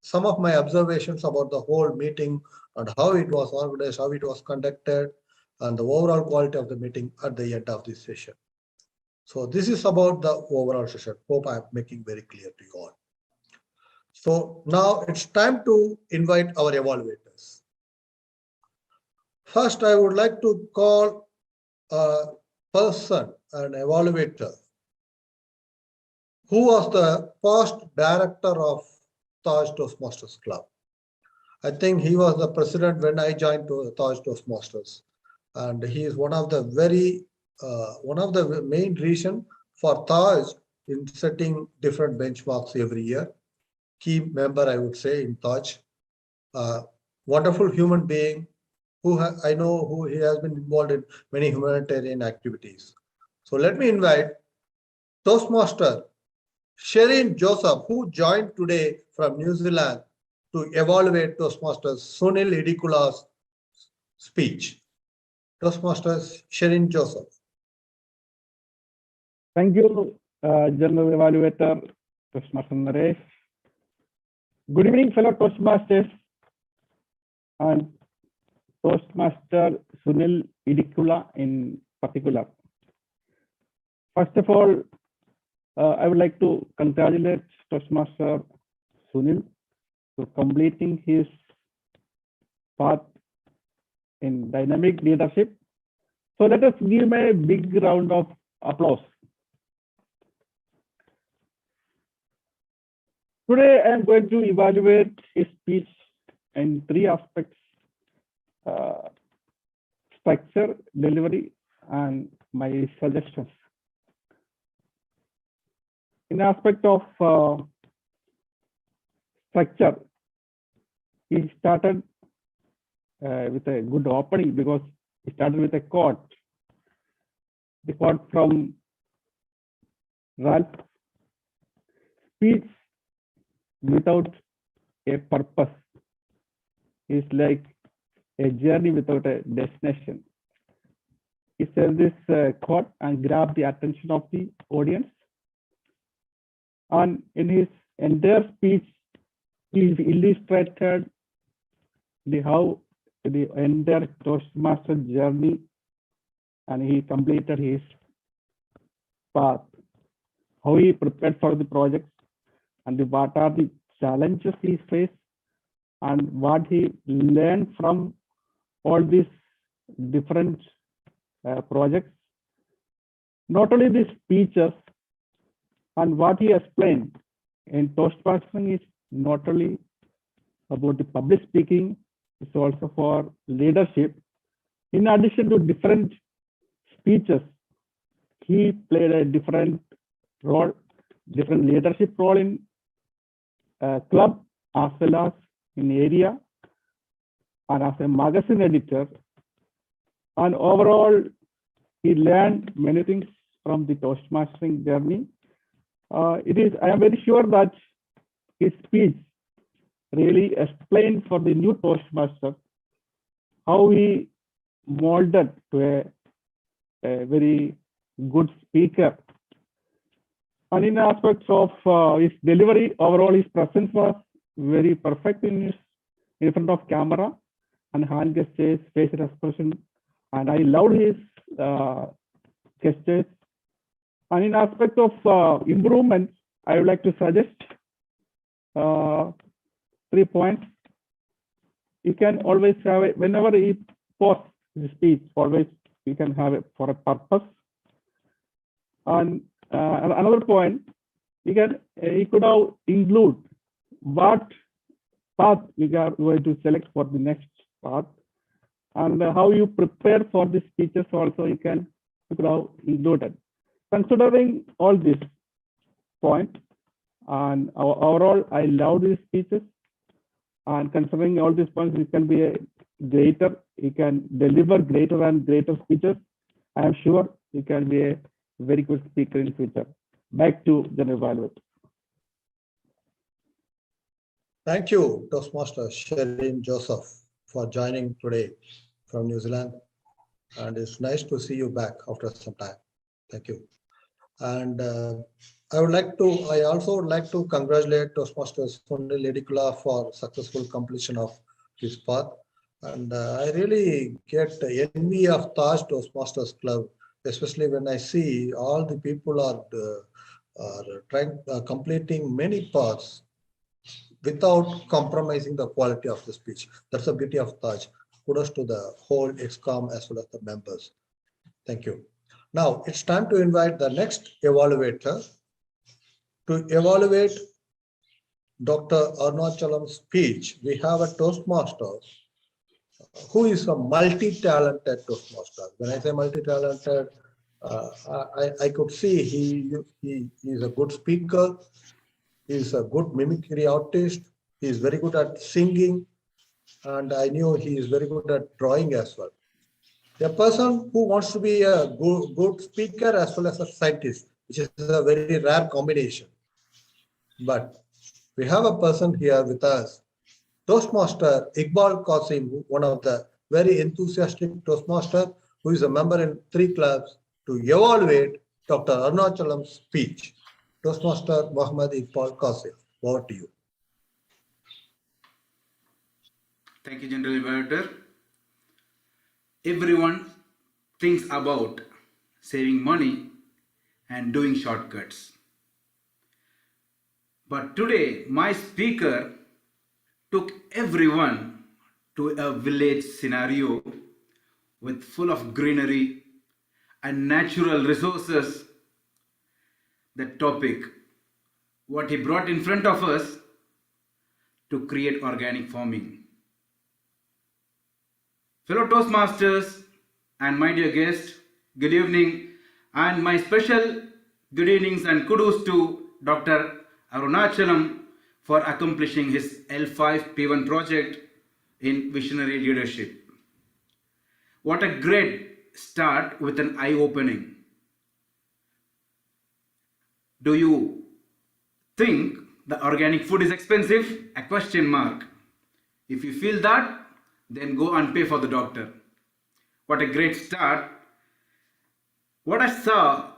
[SPEAKER 20] some of my observations about the whole meeting and how it was organized, how it was conducted, and the overall quality of the meeting at the end of this session. So this is about the overall session. Hope I am making very clear to you all. So now it's time to invite our evaluators. First, I would like to call a person, an evaluator, who was the first director of Taj Toastmasters Club. I think he was the president when I joined Taj Toastmasters, and he is one of the main reason for Taj in setting different benchmarks every year. Key member, I would say, in Taj. Wonderful human being I know who he has been involved in many humanitarian activities. So let me invite Toastmaster Sherin Joseph, who joined today from New Zealand to evaluate Toastmasters Sunil Idikula's speech. Toastmasters Sherin Joseph.
[SPEAKER 14] Thank you, General Evaluator, Toastmaster Naresh. Good evening, fellow Toastmasters and Toastmaster Sunil Idikula in particular. First of all, I would like to congratulate Toastmaster Sunil for completing his path in dynamic leadership. So let us give him a big round of applause. Today, I am going to evaluate his speech in three aspects: structure, delivery, and my suggestions. In aspect of structure, he started with a good opening because he started with a quote. The quote from Ralph: speech without a purpose is like a journey without a destination. He said this quote and grabbed the attention of the audience. And in his entire speech, he illustrated
[SPEAKER 21] how the entire Toastmaster journey, and he completed his path, how he prepared for the project, and what are the challenges he faced, and what he learned from all these different projects. Not only the speeches, and what he explained in Toastmastering is not only about the public speaking, it's also for leadership. In addition to different speeches, he played a different role, different leadership role in club as well as in area, and as a magazine editor. And overall, he learned many things from the Toastmastering journey. I am very sure that his speech really explained for the new Toastmaster how he molded to a very good speaker. And in aspects of his delivery, overall his presence was very perfect in front of camera, and hand gestures, facial expression, and I loved his gestures. And in aspect of improvement, I would like to suggest 3 points. You can always have it whenever he posts his speech, always you can have it for a purpose. And another point, he could have include what path you are going to select for the next path, and how you prepare for the speeches also you could have included. Considering all these points, and overall, I love these speeches. And considering all these points, he can be he can deliver greater and greater speeches. I am sure he can be a very good speaker in future. Back to General Evaluator.
[SPEAKER 20] Thank you, Toastmaster Sherin Joseph, for joining today from New Zealand. And it's nice to see you back after some time. Thank you. And I also would like to congratulate Toastmasters Sunil Ledikula for successful completion of his path. And I really get envy of Taj Toastmasters Club, especially when I see all the people are completing many paths without compromising the quality of the speech. That's the beauty of Taj. Kudos to the whole EXCOM as well as the members. Thank you. Now it's time to invite the next evaluator to evaluate Dr. Arunachalam's speech. We have a Toastmaster who is a multi-talented Toastmaster. When I say multi-talented, I could see he is a good speaker, he is a good mimicry artist, he is very good at singing, and I knew he is very good at drawing as well. A person who wants to be a good speaker as well as a scientist, which is a very rare combination. But we have a person here with us, Toastmaster Iqbal Qasim, one of the very enthusiastic Toastmaster, who is a member in 3 clubs, to evaluate Dr. Arunachalam's speech. Toastmaster Muhammad Iqbal Qasim, over to you.
[SPEAKER 12] Thank you, General Evaluator. Everyone thinks about saving money and doing shortcuts. But today, my speaker took everyone to a village scenario with full of greenery and natural resources. The topic, what he brought in front of us to create organic farming. Fellow Toastmasters and my dear guest, good evening, and my special good evenings and kudos to Dr. Arunachalam for accomplishing his L5P1 project in visionary leadership. What a great start with an eye-opening. Do you think the organic food is expensive? A question mark. If you feel that, then go and pay for the doctor. What a great start. What I saw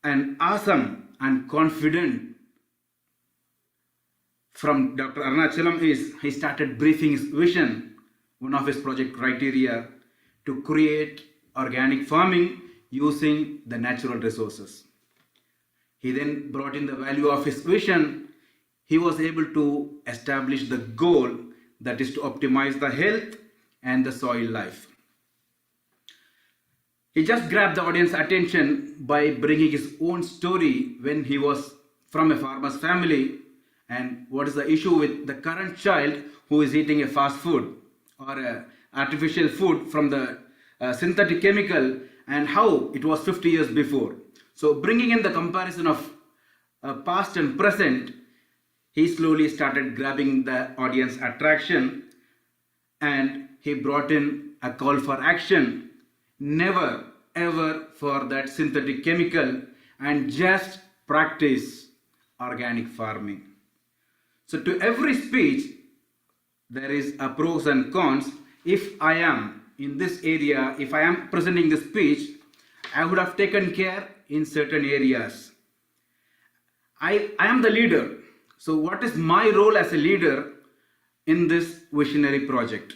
[SPEAKER 12] an awesome and confident from Dr. Arunachalam is he started briefing his vision one of his project criteria to create organic farming using the natural resources. He then brought in the value of his vision. He was able to establish the goal, that is to optimize the health and the soil life. He just grabbed the audience attention by bringing his own story when he was from a farmer's family, and what is the issue with the current child who is eating a fast food or a artificial food from the synthetic chemical, and how it was 50 years before. So bringing in the comparison of past and present, he slowly started grabbing the audience attraction, and he brought in a call for action. Never ever for that synthetic chemical, and just practice organic farming. So to every speech, there is a pros and cons. If I am in this area, if I am presenting this speech, I would have taken care in certain areas. I am the leader. So what is my role as a leader in this visionary project?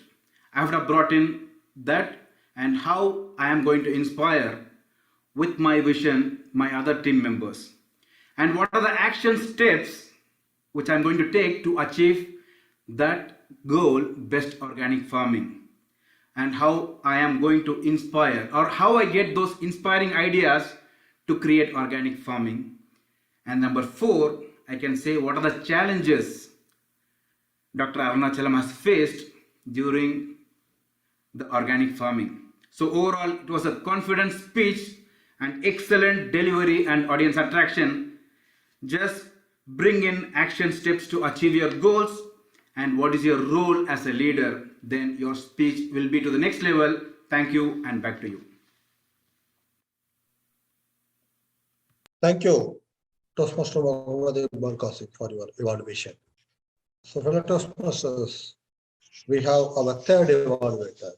[SPEAKER 12] I would have brought in that, and how I am going to inspire with my vision my other team members. And what are the action steps which I'm going to take to achieve that goal, best organic farming. And how I am going to inspire, or how I get those inspiring ideas to create organic farming. And number 4, I can say what are the challenges Dr. Arunachalam has faced during the organic farming. So overall, it was a confident speech and excellent delivery and audience attraction. Just bring in action steps to achieve your goals and what is your role as a leader. Then your speech will be to the next level. Thank you, and back to you.
[SPEAKER 20] Thank you, Toastmaster Mohammad Barkasik, for your evaluation. So, fellow Toastmasters, we have our third evaluator.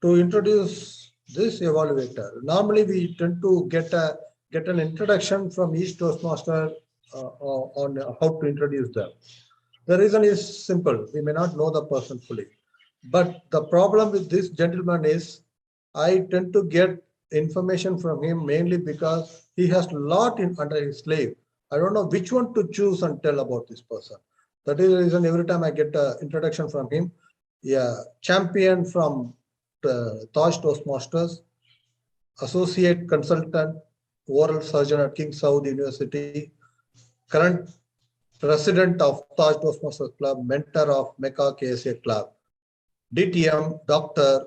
[SPEAKER 20] To introduce this evaluator, normally we tend to get an introduction from each Toastmaster on how to introduce them. The reason is simple. We may not know the person fully. But the problem with this gentleman is I tend to get information from him mainly because he has a lot under his sleeve. I don't know which one to choose and tell about this person. That is the reason every time I get an introduction from him. Yeah, champion from Taj Toastmasters, associate consultant, oral surgeon at King Saud University, current president of Taj Toastmasters Club, mentor of Mecca KSA Club, DTM Dr.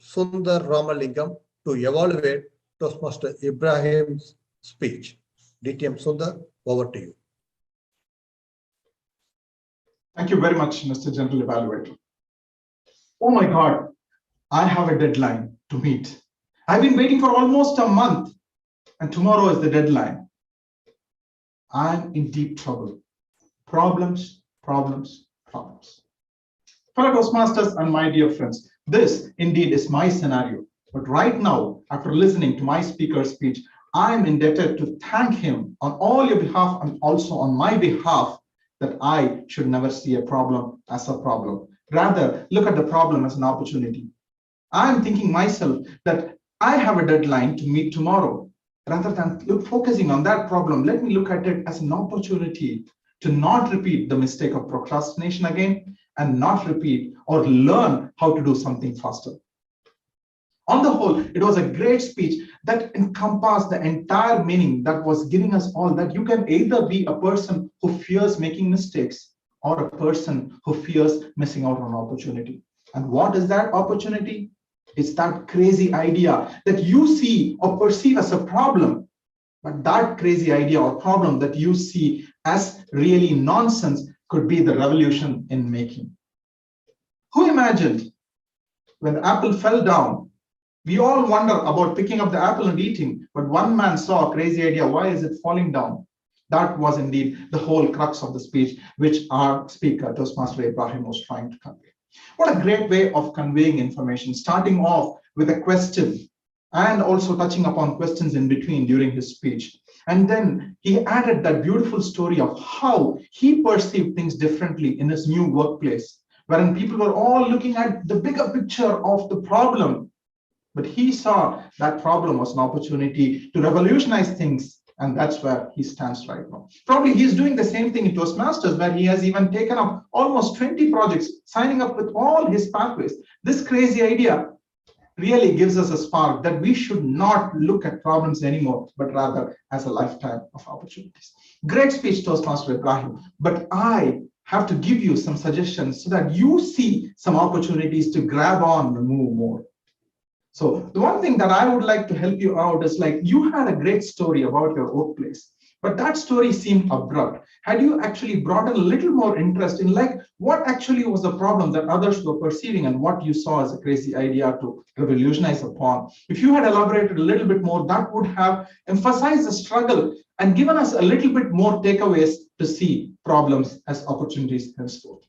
[SPEAKER 20] Sundar Ramalingam to evaluate Toastmaster Ibrahim's speech. DTM Sundar, over to you.
[SPEAKER 4] Thank you very much, Mr. General Evaluator. Oh my God, I have a deadline to meet. I've been waiting for almost a month, and tomorrow is the deadline. I'm in deep trouble. Problems, problems, problems. Fellow Toastmasters and my dear friends, this indeed is my scenario. But right now, after listening to my speaker's speech, I'm indebted to thank him on all your behalf and also on my behalf that I should never see a problem as a problem. Rather, look at the problem as an opportunity. I'm thinking myself that I have a deadline to meet tomorrow. Rather than focusing on that problem, let me look at it as an opportunity to not repeat the mistake of procrastination again and not repeat or learn how to do something faster. On the whole, it was a great speech that encompassed the entire meaning that was giving us all that you can either be a person who fears making mistakes or a person who fears missing out on opportunity. And what is that opportunity? It's that crazy idea that you see or perceive as a problem, but that crazy idea or problem that you see as really nonsense could be the revolution in making. Who imagined when the apple fell down? We all wonder about picking up the apple and eating, but one man saw a crazy idea. Why is it falling down? That was indeed the whole crux of the speech, which our speaker, Toastmaster Ibrahim, was trying to convey. What a great way of conveying information, starting off with a question and also touching upon questions in between during his speech. And then he added that beautiful story of how he perceived things differently in his new workplace, wherein people were all looking at the bigger picture of the problem. But he saw that problem was an opportunity to revolutionize things. And that's where he stands right now. Probably he's doing the same thing in Toastmasters, where he has even taken up almost 20 projects, signing up with all his pathways. This crazy idea really gives us a spark that we should not look at problems anymore, but rather as a lifetime of opportunities. Great speech, Toastmaster Ibrahim. But I have to give you some suggestions so that you see some opportunities to grab on and move more. So the one thing that I would like to help you out is, like, you had a great story about your workplace, but that story seemed abrupt. Had you actually brought in a little more interest in, like, what actually was the problem that others were perceiving and what you saw as a crazy idea to revolutionize upon? If you had elaborated a little bit more, that would have emphasized the struggle and given us a little bit more takeaways to see problems as opportunities henceforth.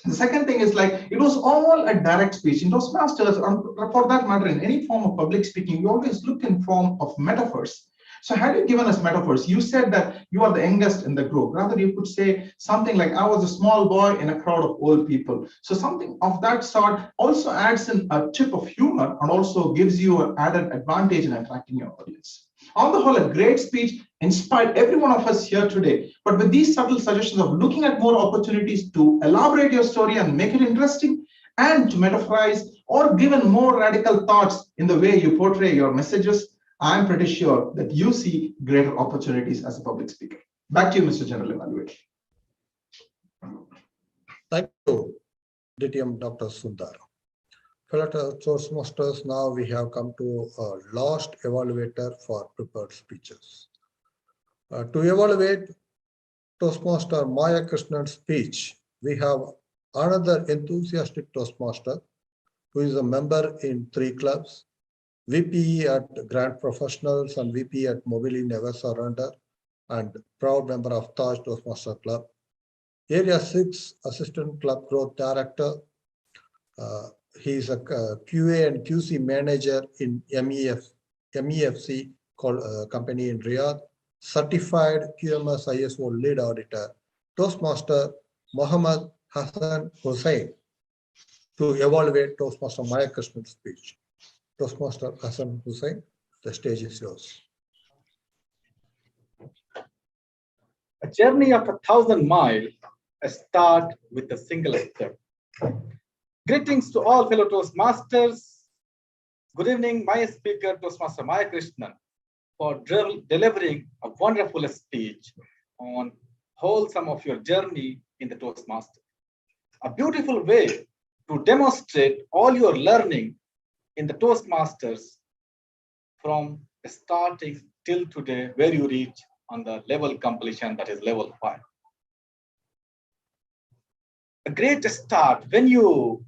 [SPEAKER 4] The second thing is, like, it was all a direct speech. In Toastmasters, for that matter, in any form of public speaking, we always look in form of metaphors. So had you given us metaphors, you said that you are the youngest in the group. Rather, you could say something like, I was a small boy in a crowd of old people. So something of that sort also adds in a chip of humor and also gives you an added advantage in attracting your audience. On the whole, a great speech inspired every one of us here today. But with these subtle suggestions of looking at more opportunities to elaborate your story and make it interesting, and to metaphorize or given more radical thoughts in the way you portray your messages, I'm pretty sure that you see greater opportunities as a public speaker. Back to you, Mr. General Evaluator.
[SPEAKER 20] Thank you, DTM Dr. Sundar. Fellow Toastmasters, now we have come to last evaluator for prepared speeches. To evaluate Toastmaster Maya Krishnan's speech, we have another enthusiastic Toastmaster who is a member in 3 clubs, VP at Grand Professionals and VP at Mobili Never Surrender, and proud member of Taj Toastmaster Club. Area 6 Assistant Club Growth Director. He is a QA and QC manager in MEFC company in Riyadh. Certified QMS ISO lead auditor, Toastmaster Muhammad Hassan Hussain, to evaluate Toastmaster Maya Krishnan's speech. Toastmaster Hassan Hussain, the stage is yours.
[SPEAKER 15] A journey of 1,000 miles, a start with a single step. Greetings to all fellow Toastmasters. Good evening, my speaker, Toastmaster Maya Krishnan, for delivering a wonderful speech on wholesome of your journey in the Toastmaster. A beautiful way to demonstrate all your learning in the Toastmasters from starting till today, where you reach on the level completion, that is level 5. A great start when you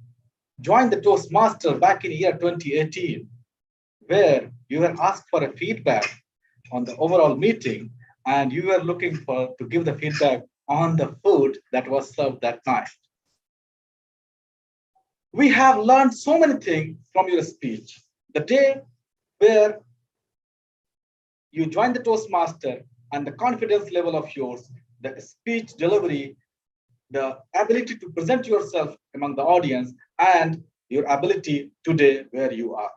[SPEAKER 15] joined the Toastmaster back in year 2018, where you were asked for a feedback on the overall meeting, and you were looking to give the feedback on the food that was served that night. We have learned so many things from your speech. The day where you joined the Toastmaster and the confidence level of yours, the speech delivery, the ability to present yourself among the audience, and your ability today where you are.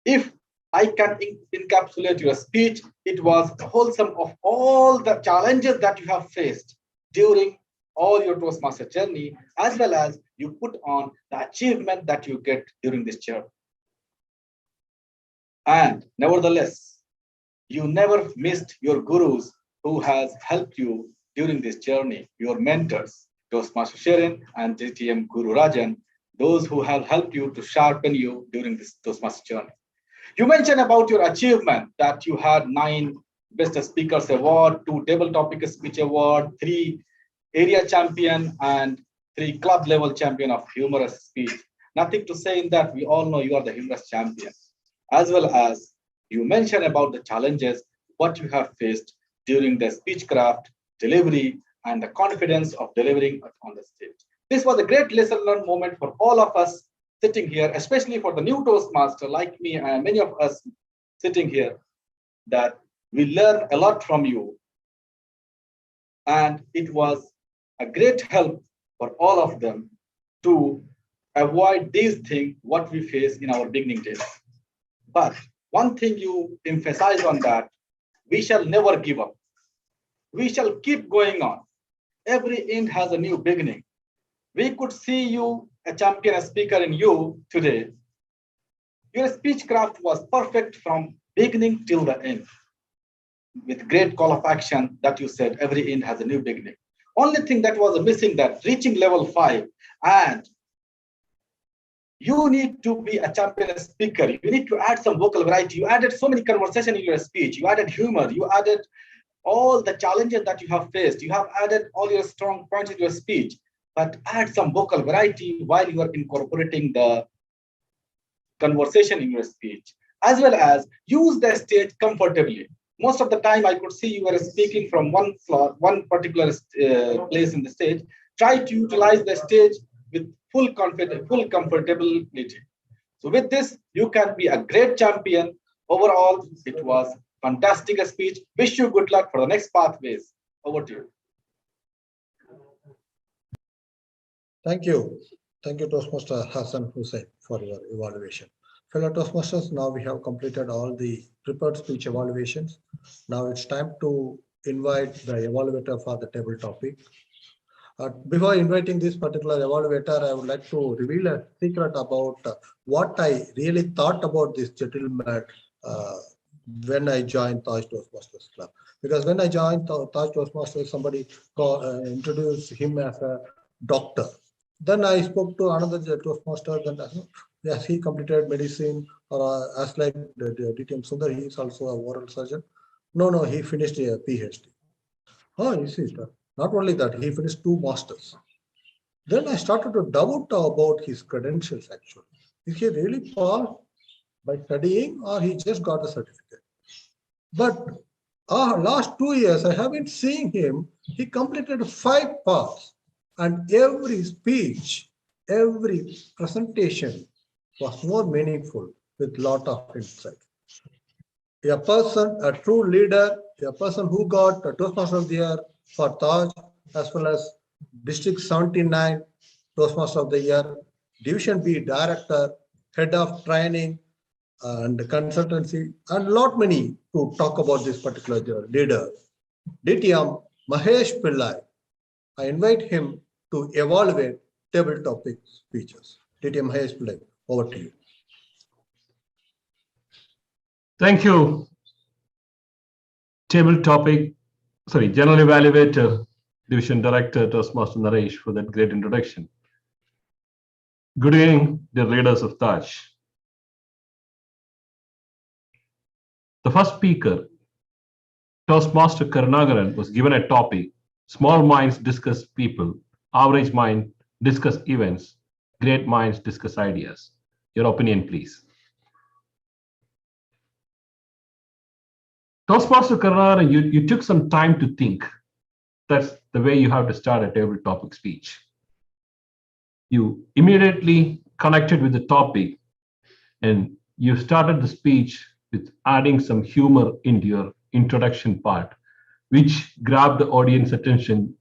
[SPEAKER 15] If I can encapsulate your speech, it was wholesome of all the challenges that you have faced during all your Toastmaster journey, as well as you put on the achievement that you get during this journey. And nevertheless, you never missed your gurus who has helped you during this journey, your mentors, Toastmaster Sharon and DTM Guru Rajan, those who have helped you to sharpen you during this Toastmaster journey. You mentioned about your achievement that you had 9 Best Speakers Award, 2 Table Topic Speech Award, 3 Area Champion, and 3 Club Level Champion of Humorous Speech. Nothing to say in that. We all know you are the humorous champion. As well as you mentioned about the challenges, what you have faced during the speechcraft, delivery, and the confidence of delivering on the stage. This was a great lesson learned moment for all of us sitting here, especially for the new Toastmaster like me and many of us sitting here, that we learn a lot from you. And it was a great help for all of them
[SPEAKER 5] to avoid these things what we face in our beginning days. But one thing you emphasize on that, we shall never give up. We shall keep going on. Every end has a new beginning. We could see you, a champion, a speaker in you today. Your speechcraft was perfect from beginning till the end. With great call of action that you said, every end has a new beginning. Only thing that was missing, that reaching level 5, and you need to be a champion speaker. You need to add some vocal variety. You added so many conversation in your speech. You added humor. You added all the challenges that you have faced. You have added all your strong points in your speech, but add some vocal variety while you are incorporating the conversation in your speech, as well as use the stage comfortably. Most of the time, I could see you were speaking from one floor, one particular place in the stage. Try to utilize the stage with full confidence, full comfortability. So with this, you can be a great champion. Overall, it was fantastic speech. Wish you good luck for the next pathways. Over to you.
[SPEAKER 20] Thank you. Thank you, Toastmaster Hassan Hussain, for your evaluation. Fellow Toastmasters, now we have completed all the prepared speech evaluations. Now it's time to invite the evaluator for the table topic. Before inviting this particular evaluator, I would like to reveal a secret about what I really thought about this gentleman when I joined Taj Toastmasters Club. Because when I joined Taj Toastmasters, somebody introduced him as a doctor. Then I spoke to another Toastmaster, then yes, he completed medicine, or as like the DTM Sundar, he is also a oral surgeon. No, he finished a PhD. Oh, you see, not only that, he finished 2 masters. Then I started to doubt about his credentials actually. Is he really passed by studying, or he just got a certificate? But last 2 years, I haven't seen him. He completed 5 parts, and every speech, every presentation was more meaningful with lot of insight. A person, a true leader, a person who got a Toastmaster of the Year for Taj, as well as District 79 Toastmaster of the Year, Division B Director, Head of Training and Consultancy, and lot many to talk about this particular leader. DTM Mahesh Pillai, I invite him to evaluate table topic speeches. DTM Mahesh Pillai, over to you.
[SPEAKER 19] Thank you. General Evaluator, Division Director, Toastmaster Naresh, for that great introduction. Good evening, dear leaders of Taj. The first speaker, Toastmaster Karnagaran, was given a topic: small minds discuss people, average mind discuss events, great minds discuss ideas. Your opinion, please. Toastmaster Karnagaran, you took some time to think. That's the way you have to start a table topic speech. You immediately connected with the topic, and you started the speech with adding some humor into your introduction part, which grabbed the audience attention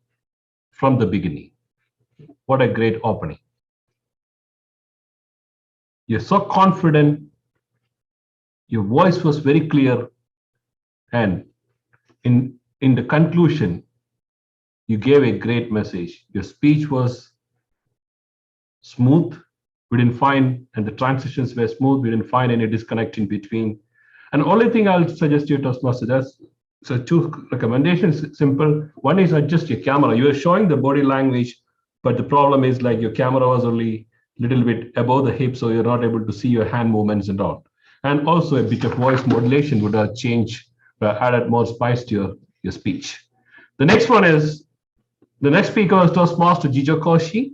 [SPEAKER 19] from the beginning. What a great opening. You're so confident, your voice was very clear, and in the conclusion, you gave a great message. Your speech was smooth. We didn't find, and the transitions were smooth. We didn't find any disconnect in between. And the only thing I'll suggest you, Toastmaster, so 2 recommendations, simple. One is adjust your camera. You are showing the body language, but the problem is like your camera was only a little bit above the hip, so you're not able to see your hand movements and all. And also a bit of voice modulation would have changed, added more spice to your speech. The next one is, the next speaker was Toastmaster Jijo Koshi,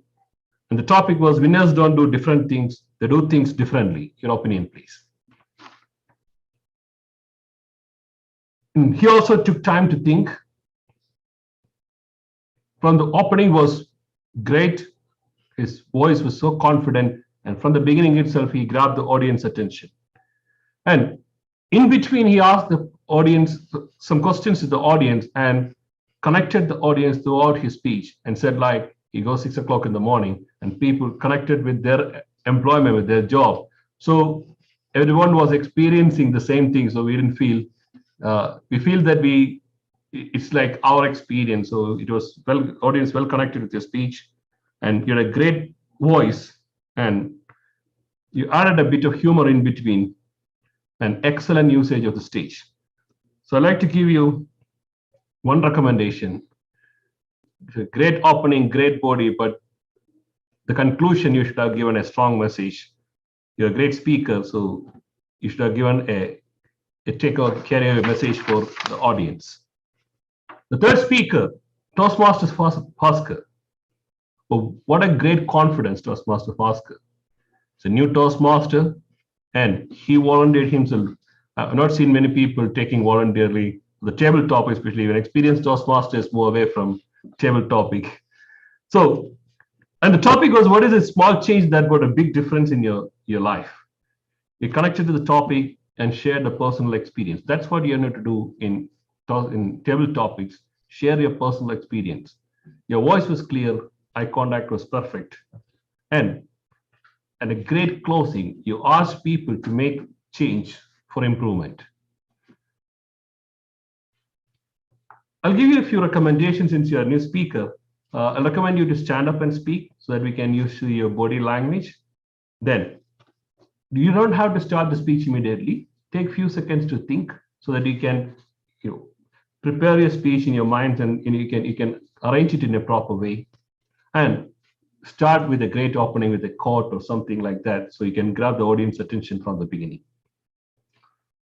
[SPEAKER 19] and the topic was winners don't do different things, they do things differently. Your opinion, please. And he also took time to think. From the opening was great. His voice was so confident, and from the beginning itself, he grabbed the audience attention. And in between, he asked the audience some questions to the audience and connected the audience throughout his speech and said, like, He goes 6 o'clock in the morning, and people connected with their employment, with their job. So everyone was experiencing the same thing. So we didn't feel, we feel that it's like our experience. So it was audience well connected with your speech, and you had a great voice, and you added a bit of humor in between, and excellent usage of the stage. So I'd like to give you one recommendation. It's a great opening, great body, but the conclusion, you should have given a strong message. You're a great speaker, so you should have given a carry a message for the audience. The third speaker, Toastmasters Bhaskar. Oh, what a great confidence, Toastmaster Bhaskar. It's a new Toastmaster, and he volunteered himself. I've not seen many people taking voluntarily the table topic, especially when experienced Toastmasters move away from table topic. So, and the topic was, what is a small change that got a big difference in your life? You connected to the topic and shared a personal experience. That's what you need to do in table topics. Share your personal experience. Your voice was clear, eye contact was perfect, and a great closing. You asked people to make change for improvement. I'll give you a few recommendations since you're a new speaker. I'll recommend you to stand up and speak so that we can use your body language. Then, you don't have to start the speech immediately. Take a few seconds to think so that you can prepare your speech in your mind, and you can arrange it in a proper way. And start with a great opening with a quote or something like that, so you can grab the audience attention from the beginning.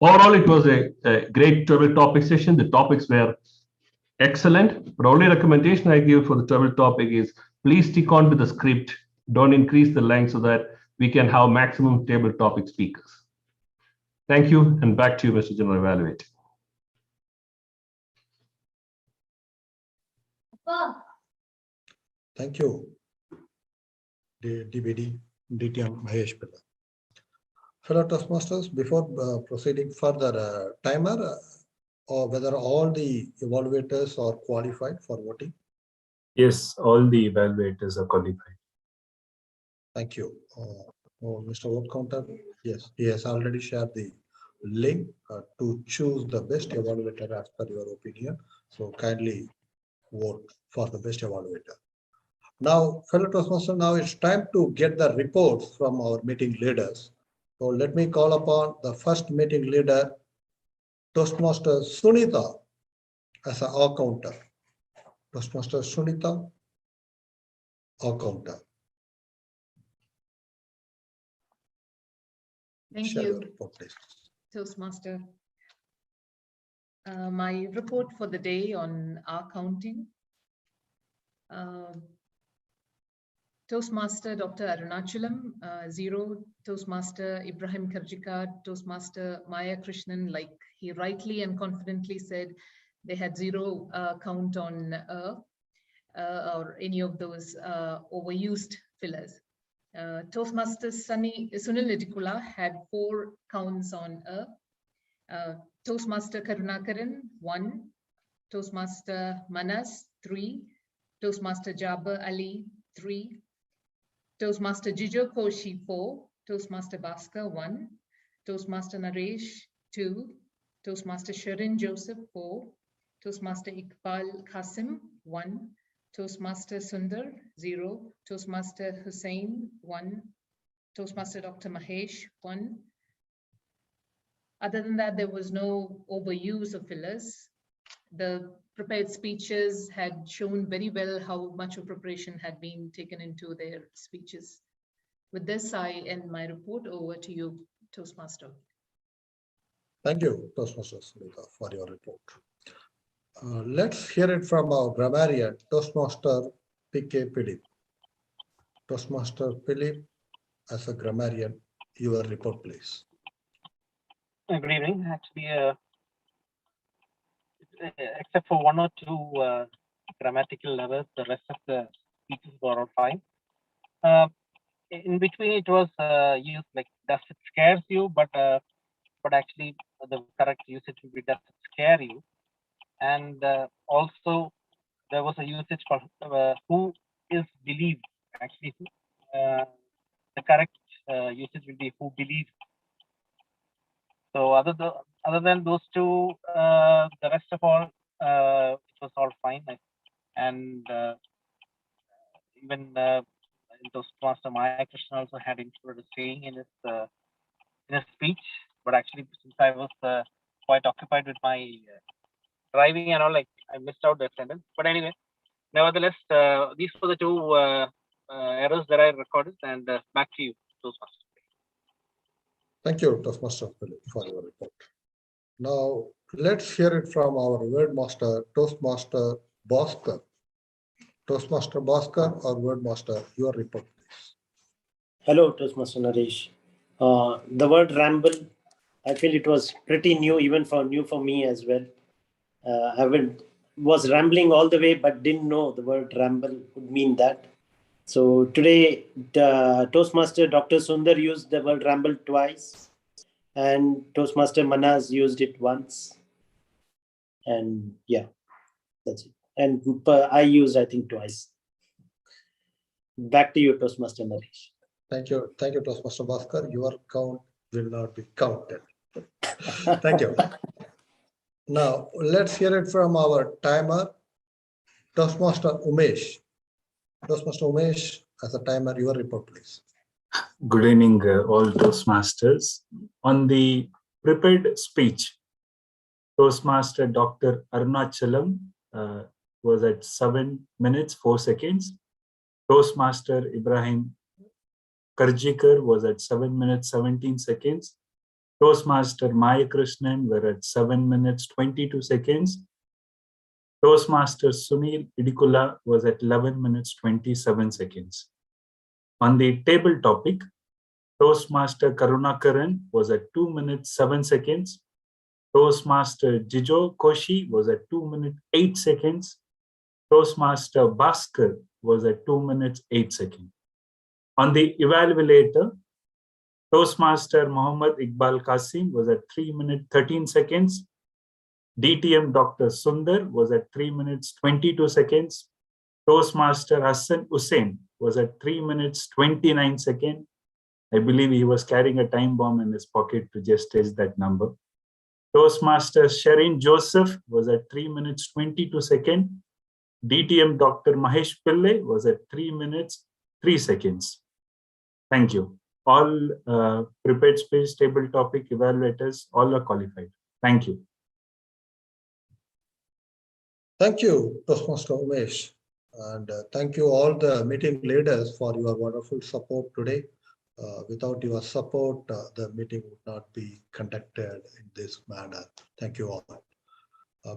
[SPEAKER 19] Overall, it was a great table topic session. The topics were excellent, but only recommendation I give for the table topic is please stick on to the script. Don't increase the length so that we can have maximum table topic speakers. Thank you, and back to you, Mr. General Evaluator.
[SPEAKER 20] Thank you, DBD, DTM Mahesh Pilla. Fellow Toastmasters, before proceeding further, timer, or whether all the evaluators are qualified for voting?
[SPEAKER 10] Yes, all the evaluators are qualified.
[SPEAKER 20] Thank you. Mr. Vote Counter, yes, he has already shared the link to choose the best evaluator as per your opinion. So kindly vote for the best evaluator. Now, fellow Toastmasters, now it's time to get the reports from our meeting leaders. So let me call upon the first meeting leader, Toastmaster Sunita, as an all-counter. Toastmaster Sunita, all-counter.
[SPEAKER 8] Thank
[SPEAKER 20] Share
[SPEAKER 8] you,
[SPEAKER 20] your report, please.
[SPEAKER 8] Toastmaster. My report for the day on our counting. Toastmaster Dr. Arunachalam, 0. Toastmaster Ibrahim Karjika, Toastmaster Maya Krishnan, like he rightly and confidently said, they had 0 count on or any of those overused fillers. Toastmaster Sunil Nidikula had 4 counts on Toastmaster Karunakaran, 1. Toastmaster Manas, 3. Toastmaster Jaber Ali, 3. Toastmaster Jijo Koshi, 4. Toastmaster Bhaskar, 1. Toastmaster Naresh, 2. Toastmaster Sharin Joseph, 4. Toastmaster Iqbal Qasim, 1. Toastmaster Sundar, 0. Toastmaster Hussain, 1. Toastmaster Dr. Mahesh, 1. Other than that, there was no overuse of fillers. The prepared speeches had shown very well how much of preparation had been taken into their speeches. With this, I end my report. Over to you, Toastmaster.
[SPEAKER 20] Thank you, Toastmaster Sunita, for your report. Let's hear it from our grammarian, Toastmaster P.K. Philip. Toastmaster Philip, as a grammarian, your report, please.
[SPEAKER 9] Good evening. Actually, except for 1 or 2 grammatical errors, the rest of the speeches were all fine. In between, it was used like "does it scares you," but actually the correct usage would be "does it scare you?" And also there was a usage for who is believe. Actually, the correct usage will be who believes. So other than those two, the rest of all, it was all fine. And even Toastmaster Maya Krishna also had included a saying in his speech, but actually since I was quite occupied with my driving and all, like I missed out the sentence. But anyway, nevertheless, these were the two errors that I recorded, and back to you, Toastmaster.
[SPEAKER 20] Thank you, Toastmaster, for your report. Now, let's hear it from our wordmaster, Toastmaster Bhaskar. Toastmaster Bhaskar or wordmaster, your report, please.
[SPEAKER 3] Hello, Toastmaster Naresh. The word ramble, I feel it was pretty new, even new for me as well. I was rambling all the way, but didn't know the word ramble would mean that. So today, the Toastmaster Dr. Sundar used the word ramble twice, and Toastmaster Manas used it once. And yeah, that's it. And I used, I think, twice. Back to you, Toastmaster Naresh.
[SPEAKER 20] Thank you, Toastmaster Bhaskar. Your count will not be counted. Thank you. Now, let's hear it from our timer, Toastmaster Umesh. Toastmaster Umesh, as a timer, your report, please.
[SPEAKER 10] Good evening, all Toastmasters. On the prepared speech, Toastmaster Dr. Arunachalam was at 7 minutes, 4 seconds. Toastmaster Ibrahim Karjikar was at 7 minutes, 17 seconds. Toastmaster Maya Krishnan were at 7 minutes, 22 seconds. Toastmaster Sunil Idikula was at 11 minutes, 27 seconds. On the table topic, Toastmaster Karunakaran was at 2 minutes, 7 seconds. Toastmaster Jijo Koshi was at 2 minutes, 8 seconds. Toastmaster Bhaskar was at 2 minutes, 8 seconds. On the evaluator, Toastmaster Muhammad Iqbal Qasim was at 3 minutes, 13 seconds. DTM Dr. Sundar was at 3 minutes, 22 seconds. Toastmaster Hassan Hussain was at 3 minutes, 29 seconds. I believe he was carrying a time bomb in his pocket to just test that number. Toastmaster Shireen Joseph was at 3 minutes, 22 seconds. DTM Dr. Mahesh Pillai was at 3 minutes, 3 seconds. Thank you. All prepared speech, table topic, evaluators, all are qualified. Thank you.
[SPEAKER 20] Thank you, Toastmaster Umesh. And thank you all the meeting leaders for your wonderful support today. Without your support, the meeting would not be conducted in this manner. Thank you all.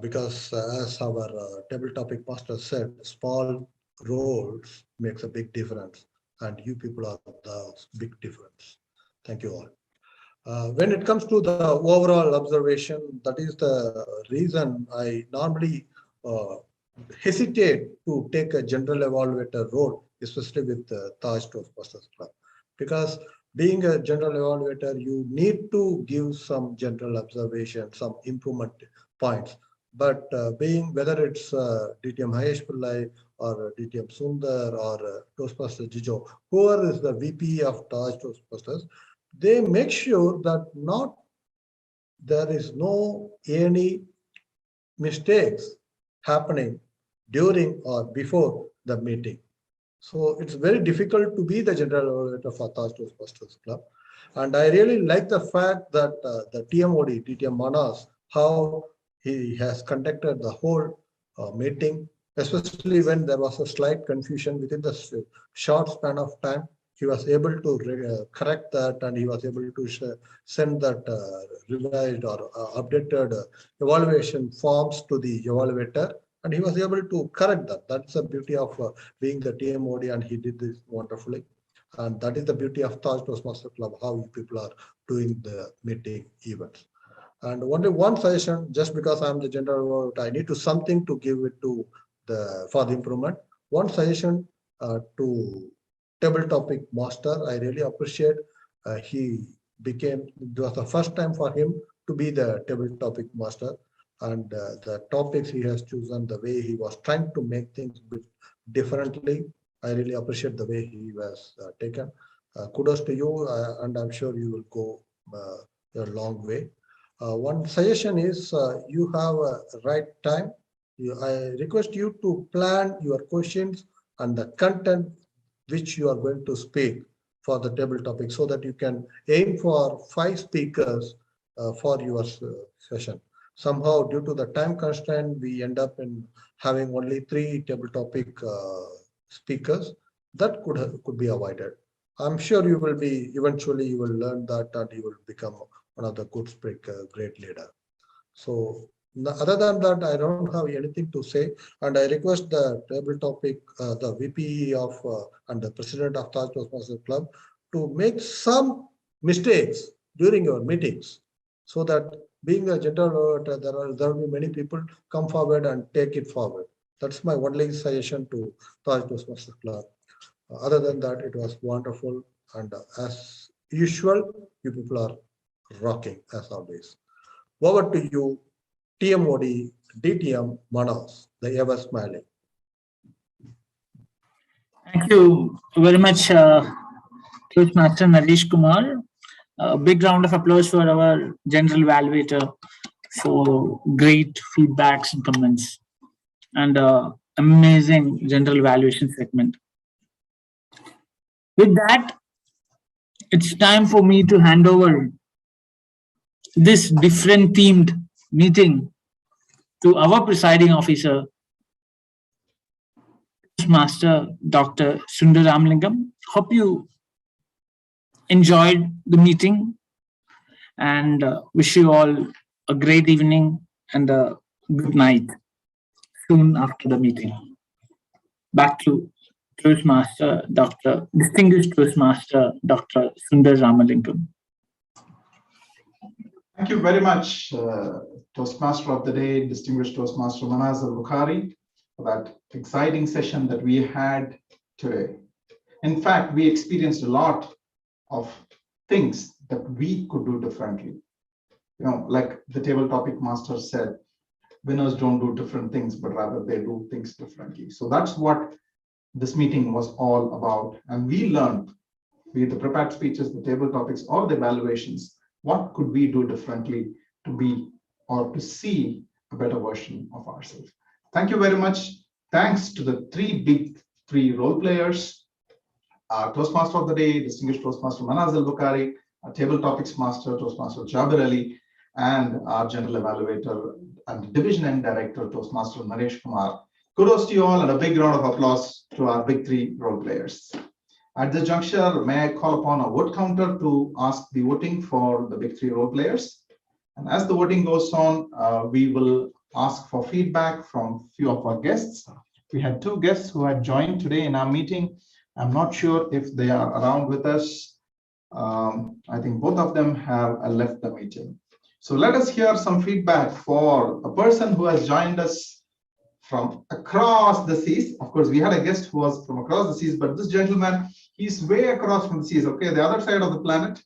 [SPEAKER 20] Because as our table topic master said, small roles makes a big difference. And you people are the big difference. Thank you all. When it comes to the overall observation, that is the reason I normally hesitate to take a general evaluator role, especially with the Taj Toastmasters Club. Because being a general evaluator, you need to give some general observation, some improvement points. But being whether it's DTM Mahesh Pillai or DTM Sundar or Toastmaster Jijo, whoever is the VP of Taj Toastmasters, they make sure that there is no any mistakes happening during or before the meeting. So it's very difficult to be the general evaluator for Taj Toastmasters Club. And I really like the fact that the TMOD, DTM Manas, how he has conducted the whole meeting, especially when there was a slight confusion within the short span of time. He was able to correct that, and he was able to send that revised or updated evaluation forms to the evaluator, and he was able to correct that. That's the beauty of being the TMOD, and he did this wonderfully. And that is the beauty of Taj Toastmasters Club, how people are doing the meeting events. And only one suggestion, just because I'm the general, I need to something to give it to for the improvement. One suggestion to table topic master, I really appreciate. It was the first time for him to be the table topic master, and the topics he has chosen, the way he was trying to make things differently, I really appreciate the way he was taken. Kudos to you, and I'm sure you will go a long way. One suggestion is you have a right time. I request you to plan your questions and the content which you are going to speak for the table topic, so that you can aim for 5 speakers for your session. Somehow, due to the time constraint, we end up in having only 3 table topic speakers. That could be avoided. I'm sure you will be, eventually you will learn that and you will become one of the good speaker, great leader. So other than that, I don't have anything to say, and I request the table topic, the VP of and the president of Taj Toastmasters Club to make some mistakes during your meetings, so that being a general, there will be many people come forward and take it forward. That's my only suggestion to Taj Toastmasters Club. Other than that, it was wonderful, and as usual, you people are rocking as always. Over to you, TMOD, DTM, Manas, the ever smiling.
[SPEAKER 7] Thank you very much, Toastmaster Naresh Kumar. A big round of applause for our general evaluator for great feedbacks and comments, and amazing general evaluation segment. With that, it's time for me to hand over this different themed meeting to our presiding officer, Master Dr. Sundar Ramlingam. Hope you enjoyed the meeting, and wish you all a great evening and a good night soon after the meeting. Back to Toastmaster Dr. Distinguished Toastmaster Dr. Sundar Ramalingam.
[SPEAKER 4] Thank you very much, Toastmaster of the Day, Distinguished Toastmaster Manaz Al-Bukhari, for that exciting session that we had today. In fact, we experienced a lot of things that we could do differently. You know, like the table topic master said, winners don't do different things, but rather they do things differently. So that's what this meeting was all about. And we learned, be it the prepared speeches, the table topics, or the evaluations, what could we do differently to be or to see a better version of ourselves. Thank you very much. Thanks to the big three role players, our Toastmaster of the Day, Distinguished Toastmaster Manaz Al-Bukhari, our Table Topics Master, Toastmaster Jabir Ali, and our General Evaluator and Division End Director, Toastmaster Naresh Kumar. Kudos to you all, and a big round of applause to our big three role players. At this juncture, may I call upon a vote counter to ask the voting for the big three role players. And as the voting goes on, we will ask for feedback from few of our guests. We had two guests who had joined today in our meeting. I'm not sure if they are around with us. I think both of them have left the meeting. So let us hear some feedback for a person who has joined us from across the seas. Of course, we had a guest who was from across the seas, but this gentleman, he's way across from the seas, okay, the other side of the planet.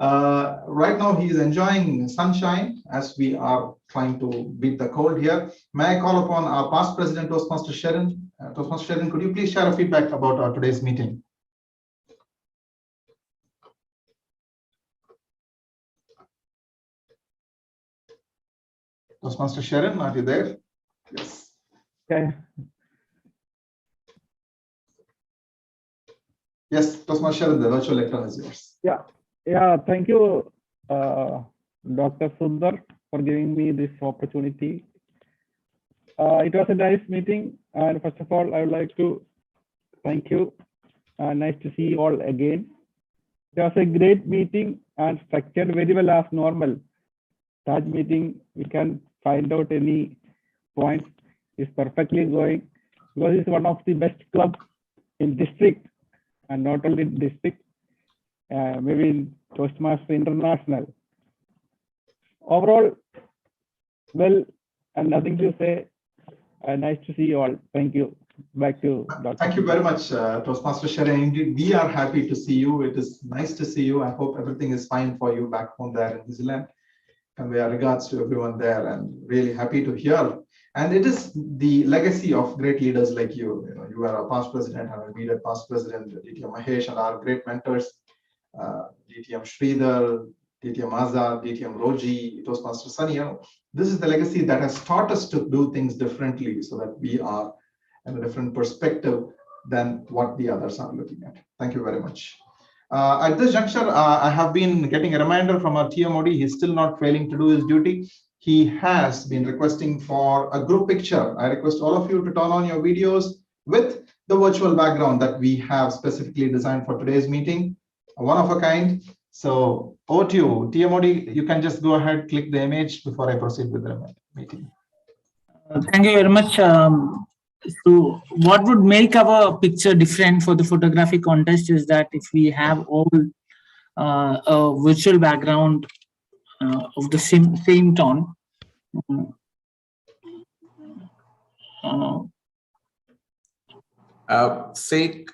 [SPEAKER 4] Right now, he is enjoying sunshine as we are trying to beat the cold here. May I call upon our past president, Toastmaster Sharon. Toastmaster Sharon, could you please share a feedback about our today's meeting? Toastmaster Sharon, are you there? Yes.
[SPEAKER 21] Okay.
[SPEAKER 4] Yes, Toastmaster Sharon, the virtual lectern is yours.
[SPEAKER 21] Yeah. Thank you, Dr. Sundar, for giving me this opportunity. It was a nice meeting, and first of all, I would like to thank you. Nice to see you all again. It was a great meeting and structured very well as normal. Taj meeting, we can find out any points is perfectly going, because it's one of the best clubs in district, and not only district, maybe in Toastmaster International. Overall, well, and nothing to say. Nice to see you all. Thank you. Back to Dr.
[SPEAKER 4] Thank you very much, Toastmaster Sharon. Indeed, we are happy to see you. It is nice to see you. I hope everything is fine for you back home there in New Zealand. convey our regards to everyone there, and really happy to hear. And it is the legacy of great leaders like you. You know, you were a past president and a immediate past president, DTM Mahesh, and our great mentors, DTM Sridhar, DTM Azad, DTM Roji, Toastmaster Sunny. You know, this is the legacy that has taught us to do things differently, so that we are in a different perspective than what the others are looking at. Thank you very much. At this juncture, I have been getting a reminder from our TMOD. He's still not failing to do his duty. He has been requesting for a group picture. I request all of you to turn on your videos with the virtual background that we have specifically designed for today's meeting. One of a kind. So over to you, TMOD. You can just go ahead, click the image before I proceed with the meeting.
[SPEAKER 7] Thank you very much. So what would make our picture different for the photography contest is that if we have all a virtual background of the same tone.
[SPEAKER 2] Sake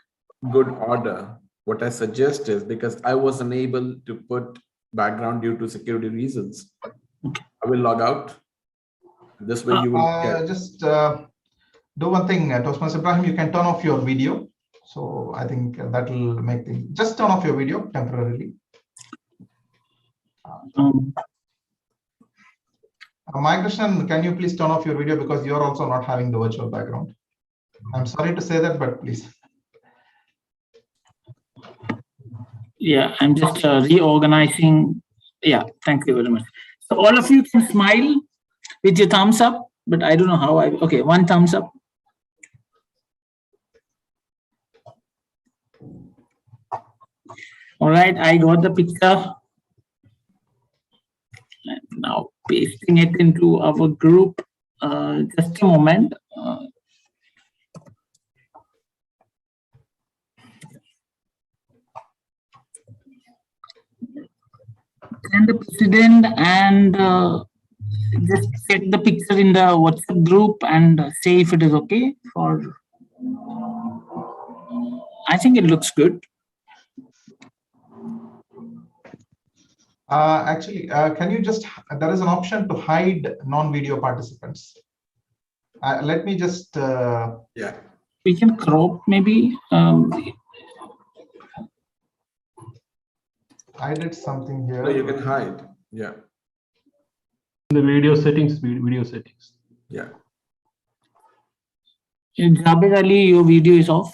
[SPEAKER 2] good order. What I suggest is, because I was unable to put background due to security reasons, I will log out. This way you will get.
[SPEAKER 4] Just do one thing, Toastmaster Ibrahim, you can turn off your video. So I think that will make things, just turn off your video temporarily. Mike Krishnan, can you please turn off your video, because you're also not having the virtual background. I'm sorry to say that, but please.
[SPEAKER 7] Yeah, I'm just reorganizing. Yeah, thank you very much. So all of you can smile with your thumbs up, but I don't know how okay, one thumbs up. All right, I got the picture. And now pasting it into our group. Just a moment. And the president and just check the picture in the WhatsApp group and say if it is okay. For I think it looks good.
[SPEAKER 4] Actually, can you just, there is an option to hide non-video participants. Let me just,
[SPEAKER 2] yeah.
[SPEAKER 7] We can crop maybe.
[SPEAKER 4] I did something here.
[SPEAKER 2] No, you can hide. Yeah.
[SPEAKER 19] In the video settings, video settings.
[SPEAKER 2] Yeah.
[SPEAKER 7] Jabir Ali, your video is off.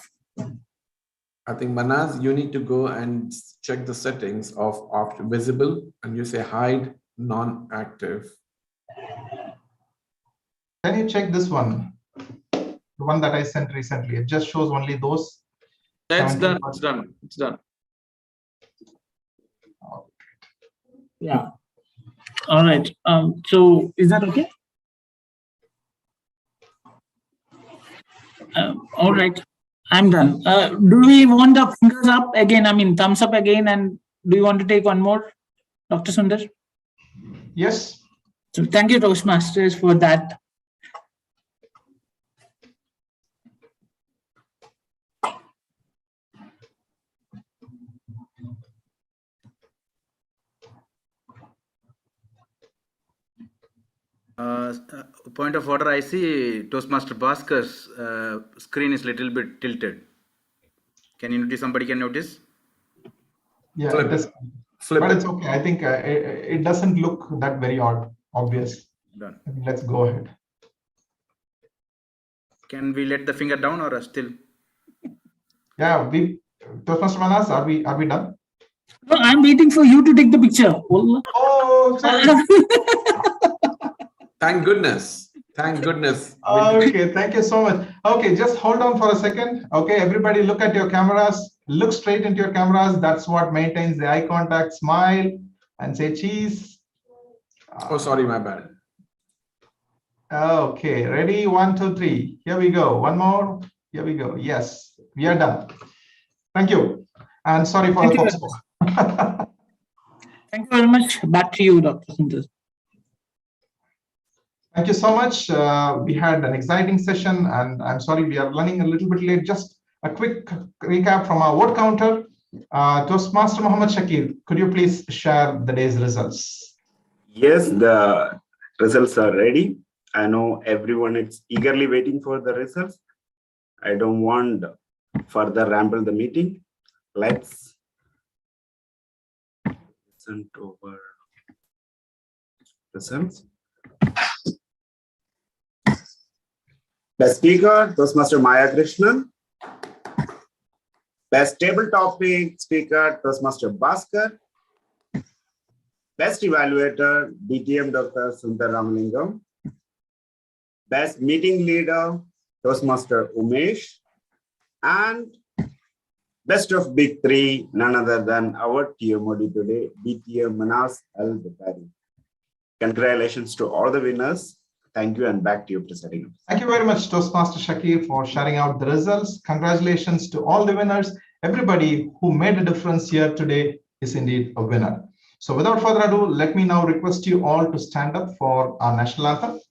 [SPEAKER 2] I think Manaz, you need to go and check the settings of visible, and you say hide non-active.
[SPEAKER 4] Can you check this one? The one that I sent recently. It just shows only those.
[SPEAKER 2] That's done. It's done. It's done.
[SPEAKER 7] Yeah. All right. So is that okay? All right. I'm done. Do we want the fingers up again? I mean, thumbs up again. And do you want to take one more, Dr. Sundar?
[SPEAKER 4] Yes.
[SPEAKER 7] So thank you, Toastmasters, for that.
[SPEAKER 12] Point of order, I see Toastmaster Bhaskar's screen is a little bit tilted. Can you notice? Somebody can notice?
[SPEAKER 4] Yeah, but it's okay. I think it doesn't look that very obvious.
[SPEAKER 12] Done.
[SPEAKER 4] Let's go ahead.
[SPEAKER 12] Can we let the finger down or still?
[SPEAKER 4] Yeah, Toastmaster Manas, are we done?
[SPEAKER 7] No, I'm waiting for you to take the picture.
[SPEAKER 4] Oh, sorry.
[SPEAKER 2] Thank goodness. Thank goodness.
[SPEAKER 4] Okay, thank you so much. Okay, just hold on for a second. Okay, everybody look at your cameras. Look straight into your cameras. That's what maintains the eye contact. Smile and say cheese.
[SPEAKER 2] Oh, sorry, my bad.
[SPEAKER 4] Okay, ready? 1, 2, 3. Here we go. One more. Here we go. Yes, we are done. Thank you. And sorry for the folks.
[SPEAKER 7] Thank you very much. Back to you, Dr. Sundar.
[SPEAKER 4] Thank you so much. We had an exciting session, and I'm sorry we are running a little bit late. Just a quick recap from our word counter. Toastmaster Muhammad Shakir, could you please share the day's results?
[SPEAKER 11] Yes, the results are ready. I know everyone is eagerly waiting for the results. I don't want further ramble the meeting. Let's listen to our results. Best speaker, Toastmaster Maya Krishnan. Best table topic speaker, Toastmaster Bhaskar. Best evaluator, DTM Dr. Sundar Ramalingam. Best meeting leader, Toastmaster Umesh. And best of big three, none other than our TMOD today, DTM Manas Al Bukhari. Congratulations to all the winners. Thank you, and back to you, Presiding.
[SPEAKER 4] Thank you very much, Toastmaster Shakir, for sharing out the results. Congratulations to all the winners. Everybody who made a difference here today is indeed a winner. So without further ado, let me now request you all to stand up for our national anthem.